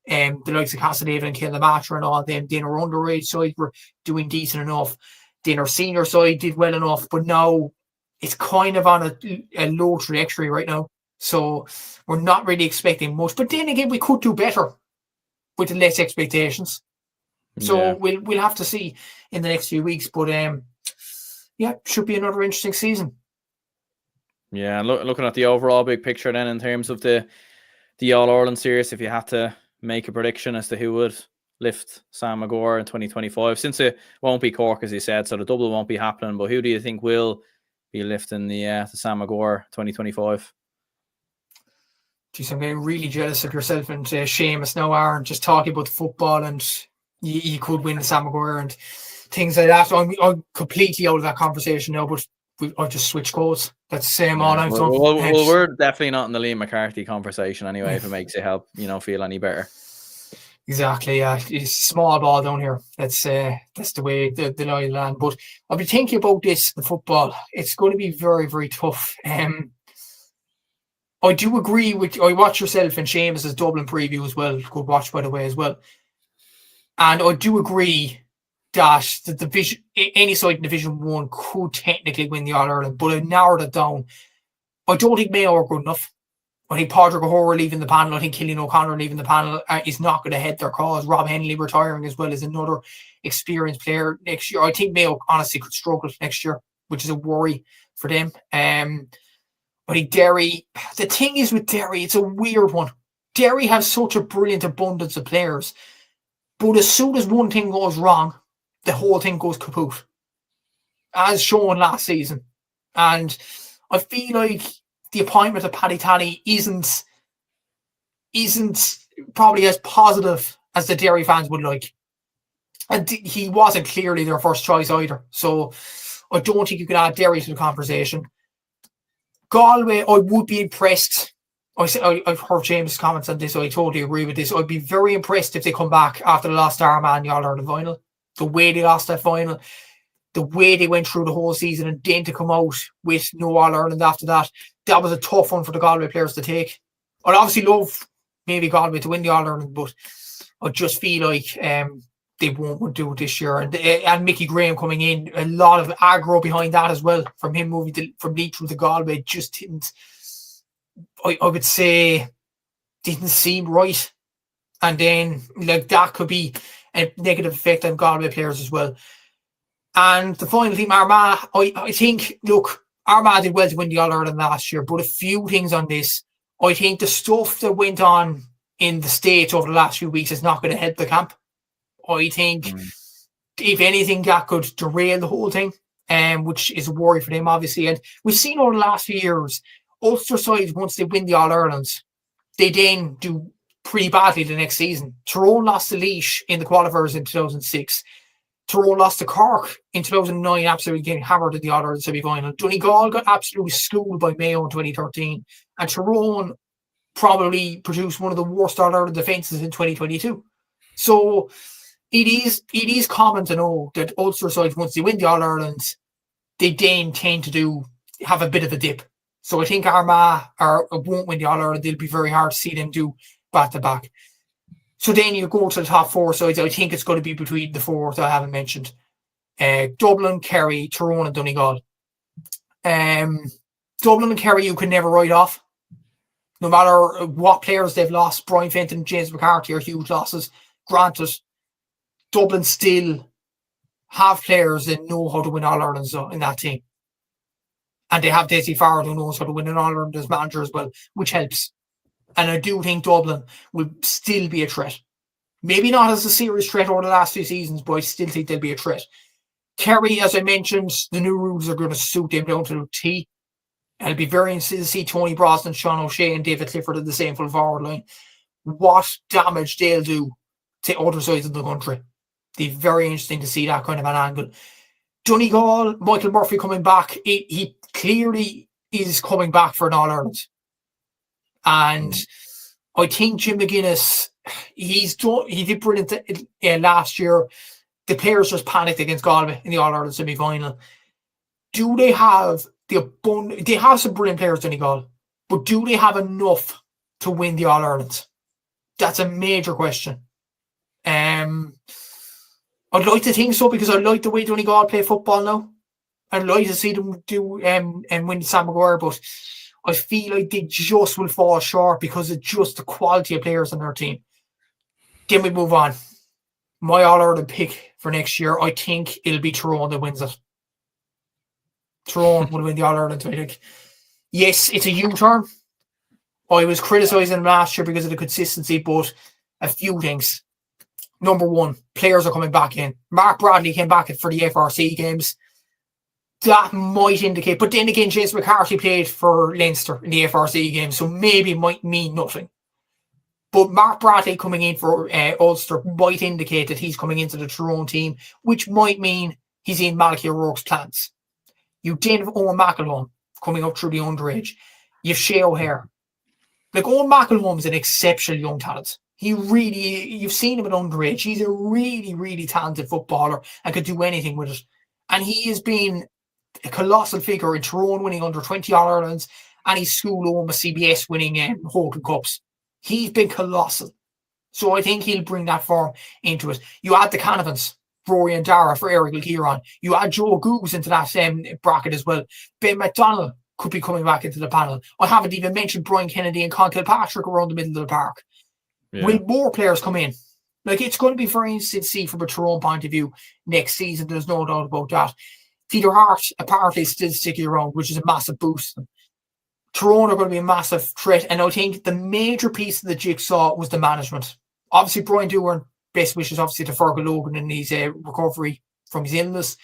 The likes of Castlehaven and Kilnamatra and all them. Then our underage side were doing decent enough. Then our senior side did well enough. But now it's kind of on a low trajectory right now. So we're not really expecting much. But then again, we could do better with the less expectations. So we'll have to see in the next few weeks. But yeah, should be another interesting season. Yeah, looking at the overall big picture then in terms of the All-Ireland series, if you had to make a prediction as to who would lift Sam Maguire in 2025, since it won't be Cork, as you said, so the double won't be happening, but who do you think will be lifting the Sam Maguire 2025? Geez, I'm getting really jealous of yourself and Seamus now, Aaron, just talking about the football and you could win the Sam Maguire and things like that. So I'm completely out of that conversation now, but I've just switched codes. That's the same all I've done. Well, we're definitely not in the Liam McCarthy conversation anyway, if it makes it help, feel any better. Exactly, yeah. It's small ball down here. That's the way the lie land. But I'll be thinking about this, the football. It's going to be very, very tough. I do agree with I watch yourself and Seamus' Dublin preview as well. Good watch, by the way, as well. And I do agree that the division, any side in Division 1 could technically win the All-Ireland, but I narrowed it down. I don't think Mayo are good enough. I think Padraig O'Hora leaving the panel, I think Cillian O'Connor leaving the panel is not going to head their cause. Rob Henley retiring as well is another experienced player next year. I think Mayo honestly could struggle next year, which is a worry for them. I think Derry, the thing is with Derry, it's a weird one. Derry have such a brilliant abundance of players, but as soon as one thing goes wrong, the whole thing goes kaput, as shown last season. And I feel like the appointment of Paddy Talley isn't probably as positive as the Derry fans would like. And he wasn't clearly their first choice either. So I don't think you could add Derry to the conversation. Galway, I would be impressed. I've heard James' comments on this, so I totally agree with this. I'd be very impressed if they come back after the lost Armagh in the All-Ireland final. The way they lost that final, the way they went through the whole season, and then to come out with no All-Ireland after that, that was a tough one for the Galway players to take. I'd obviously love maybe Galway to win the All-Ireland, but I just feel like they won't do it this year. And Mickey Graham coming in, a lot of aggro behind that as well, from him moving from Leitrim to Galway, just didn't, I would say, didn't seem right. And then like that could be a negative effect on Galway players as well. And the final team, Armagh, I think, look, Armagh did well to win the All-Ireland last year, but a few things on this. I think the stuff that went on in the States over the last few weeks is not going to help the camp. I think, if anything, that could derail the whole thing, which is a worry for them, obviously. And we've seen over the last few years, Ulster sides, once they win the All-Irelands, they then do pretty badly the next season. Tyrone lost the Laois in the qualifiers in 2006. Tyrone lost to Cork in 2009, absolutely getting hammered in the All-Ireland semi-final. Donegal got absolutely schooled by Mayo in 2013. And Tyrone probably produced one of the worst All-Ireland defences in 2022. So it is common to know that Ulster sides, once they win the All-Ireland, they then tend to have a bit of a dip. So I think Armagh won't win the All-Ireland. It'll be very hard to see them do back-to-back. So then you go to the top four sides. I think it's going to be between the four that I haven't mentioned. Dublin, Kerry, Tyrone and Donegal. Dublin and Kerry you can never write off. No matter what players they've lost, Brian Fenton and James McCarthy are huge losses. Granted, Dublin still have players that know how to win All-Ireland in that team. And they have Desi Farrell who knows how to win an All-Ireland as manager as well, which helps. And I do think Dublin will still be a threat. Maybe not as a serious threat over the last few seasons, but I still think they'll be a threat. Kerry, as I mentioned, the new rules are going to suit them down to the T. And it'll be very interesting to see Tony Brosnan, Sean O'Shea and David Clifford at the same full forward line. What damage they'll do to other sides of the country. It'll be very interesting to see that kind of an angle. Donegal, Michael Murphy coming back. He clearly is coming back for an All-Ireland. And I think Jim McGuinness, he did brilliant last year. The players just panicked against Galway in the All-Ireland semi-final. Do they have they have some brilliant players, Donegal, but do they have enough to win the All-Ireland? That's a major question. I'd like to think so because I like the way Donegal play football now. I'd like to see them do and win Sam Maguire, but I feel like they just will fall short because of just the quality of players on their team. Then we move on. My All-Ireland pick for next year, I think it'll be Tyrone that wins it. Tyrone will win the All-Ireland, I think. Yes, it's a U-turn. I was criticising them last year because of the consistency, but a few things. Number one, players are coming back in. Mark Bradley came back for the FRC games. That might indicate, but then again, James McCarthy played for Leinster in the FRC game, so maybe it might mean nothing. But Mark Bradley coming in for Ulster might indicate that he's coming into the Tyrone team, which might mean he's in Malachy O'Rourke's plans. You then have Owen McElhone coming up through the underage. You have Shea O'Hare. Like, Owen McElhone is an exceptional young talent. You've seen him at underage. He's a really, really talented footballer and could do anything with it. And he has been a colossal figure in Tyrone winning under 20 All-Irelands and his school home with CBS winning Hurling Cups. He's been colossal. So I think he'll bring that form into it. You add the Canavans, Rory and Dara for Eric Gilgeron. You add Joe Googs into that bracket as well. Ben McDonald could be coming back into the panel. I haven't even mentioned Brian Kennedy and Con Kilpatrick around the middle of the park. Yeah. Will more players come in? Like, it's going to be very interesting to see from a Tyrone point of view next season. There's no doubt about that. Peter Hart apparently still sticking around, which is a massive boost. Tyrone are going to be a massive threat, and I think the major piece of the jigsaw was the management. Obviously, Brian Doohan, best wishes obviously to Fergal Logan in his recovery from his illness.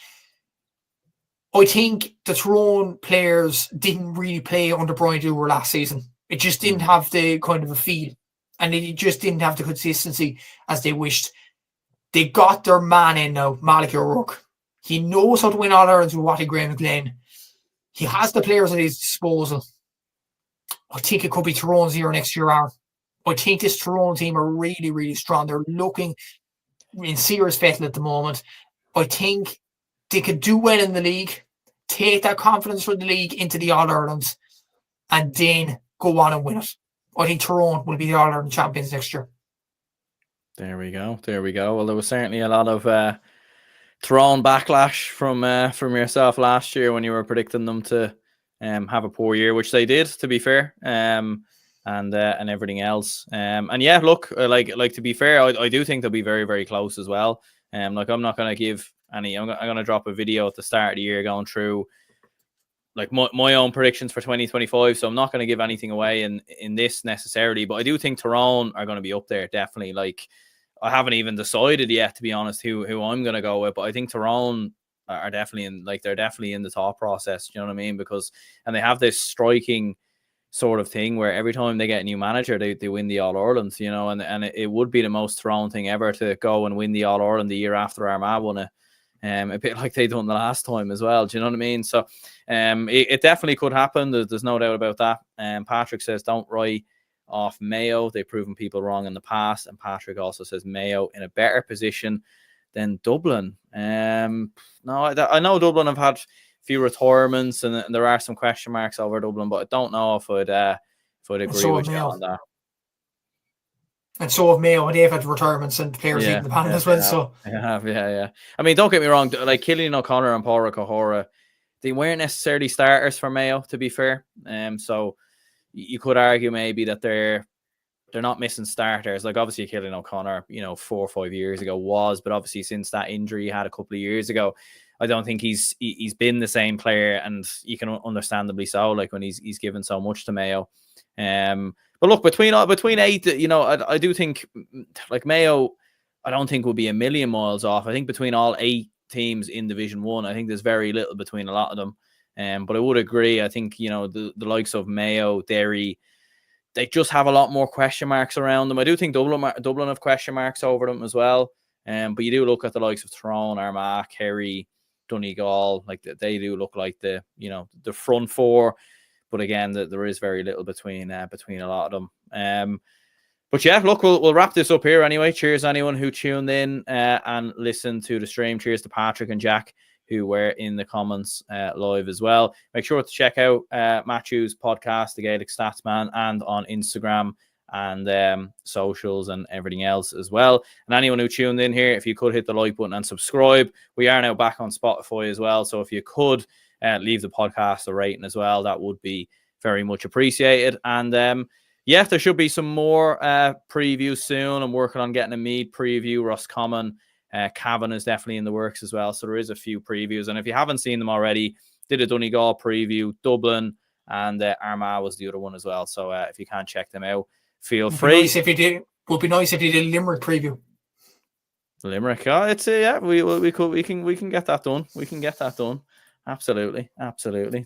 I think the Tyrone players didn't really play under Brian Doohan last season. It just didn't have the kind of a feel, and they just didn't have the consistency as they wished. They got their man in now, Malachy O'Rourke. He knows how to win All-Irelands with Watty Graham Glen. He has the players at his disposal. I think it could be Tyrone's year next year, Aaron. I think this Tyrone team are really, really strong. They're looking in serious fettle at the moment. I think they could do well in the league, take that confidence from the league into the All-Irelands, and then go on and win it. I think Tyrone will be the All-Ireland champions next year. There we go. Well, there was certainly a lot of Tyrone backlash from yourself last year when you were predicting them to have a poor year, which they did, to be fair, and everything else. And yeah, look, like to be fair, I do think they'll be very, very close as well. Like, I'm not going to give any. I'm going to drop a video at the start of the year going through like my own predictions for 2025. So I'm not going to give anything away in this necessarily, but I do think Tyrone are going to be up there definitely. Like, I haven't even decided yet, to be honest, who I'm going to go with, but I think Tyrone are definitely in, like, they're definitely in the thought process. Do you know what I mean? And they have this striking sort of thing where every time they get a new manager, they win the All-Ireland, you know, and it would be the most thrown thing ever to go and win the All-Ireland the year after Armagh won it. A bit like they done the last time as well. Do you know what I mean? So it definitely could happen. There's no doubt about that. Patrick says, don't write off Mayo. They've proven people wrong in the past. And Patrick also says Mayo in a better position than Dublin. No, I know Dublin have had few retirements and there are some question marks over Dublin, but I don't know if I'd agree with you on that. And so have Mayo, and they've had retirements and players leaving the panel as well. So yeah. I mean, don't get me wrong. Like Cillian O'Connor and Pádraig O'Hara, they weren't necessarily starters for Mayo, to be fair. So you could argue maybe that they're not missing starters. Like obviously Cillian O'Connor, 4 or 5 years ago was, but obviously since that injury he had a couple of years ago, I don't think he's been the same player, and you can understandably so. Like when he's given so much to Mayo. But look, between 8, I do think like Mayo, I don't think will be a million miles off. I think between all 8 teams in Division 1, I think there's very little between a lot of them. But I would agree. I think the likes of Mayo, Derry, they just have a lot more question marks around them. I do think Dublin have question marks over them as well. But you do look at the likes of Tyrone, Armagh, Kerry, Donegal, like they do look like the front 4. But again, there is very little between a lot of them. But yeah, look, we'll wrap this up here anyway. Cheers to anyone who tuned in and listened to the stream. Cheers to Patrick and Jack who were in the comments live as well. Make sure to check out Matthew's podcast, The Gaelic Statsman, and on Instagram and socials and everything else as well. And anyone who tuned in here, if you could hit the like button and subscribe. We are now back on Spotify as well. So if you could leave the podcast a rating as well, that would be very much appreciated. And there should be some more previews soon. I'm working on getting a Mead preview. Roscommon, Cavan is definitely in the works as well. So there is a few previews. And if you haven't seen them already, did a Donegal preview, Dublin, and Armagh was the other one as well. So if you can't check them out, feel free. Would be nice if you did a Limerick preview. Limerick, we can get that done. We can get that done. Absolutely.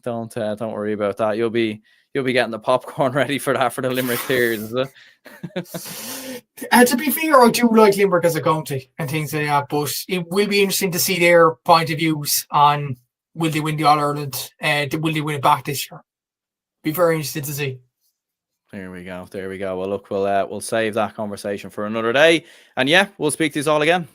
Don't worry about that. You'll be getting the popcorn ready for that for the Limerick Tears, is it? And to be fair, I do like Limerick as a county and things like that, but it will be interesting to see their point of views on will they win the All-Ireland, will they win it back this year? Be very interested to see. There we go. Well, look, we'll save that conversation for another day. And yeah, we'll speak to you all again.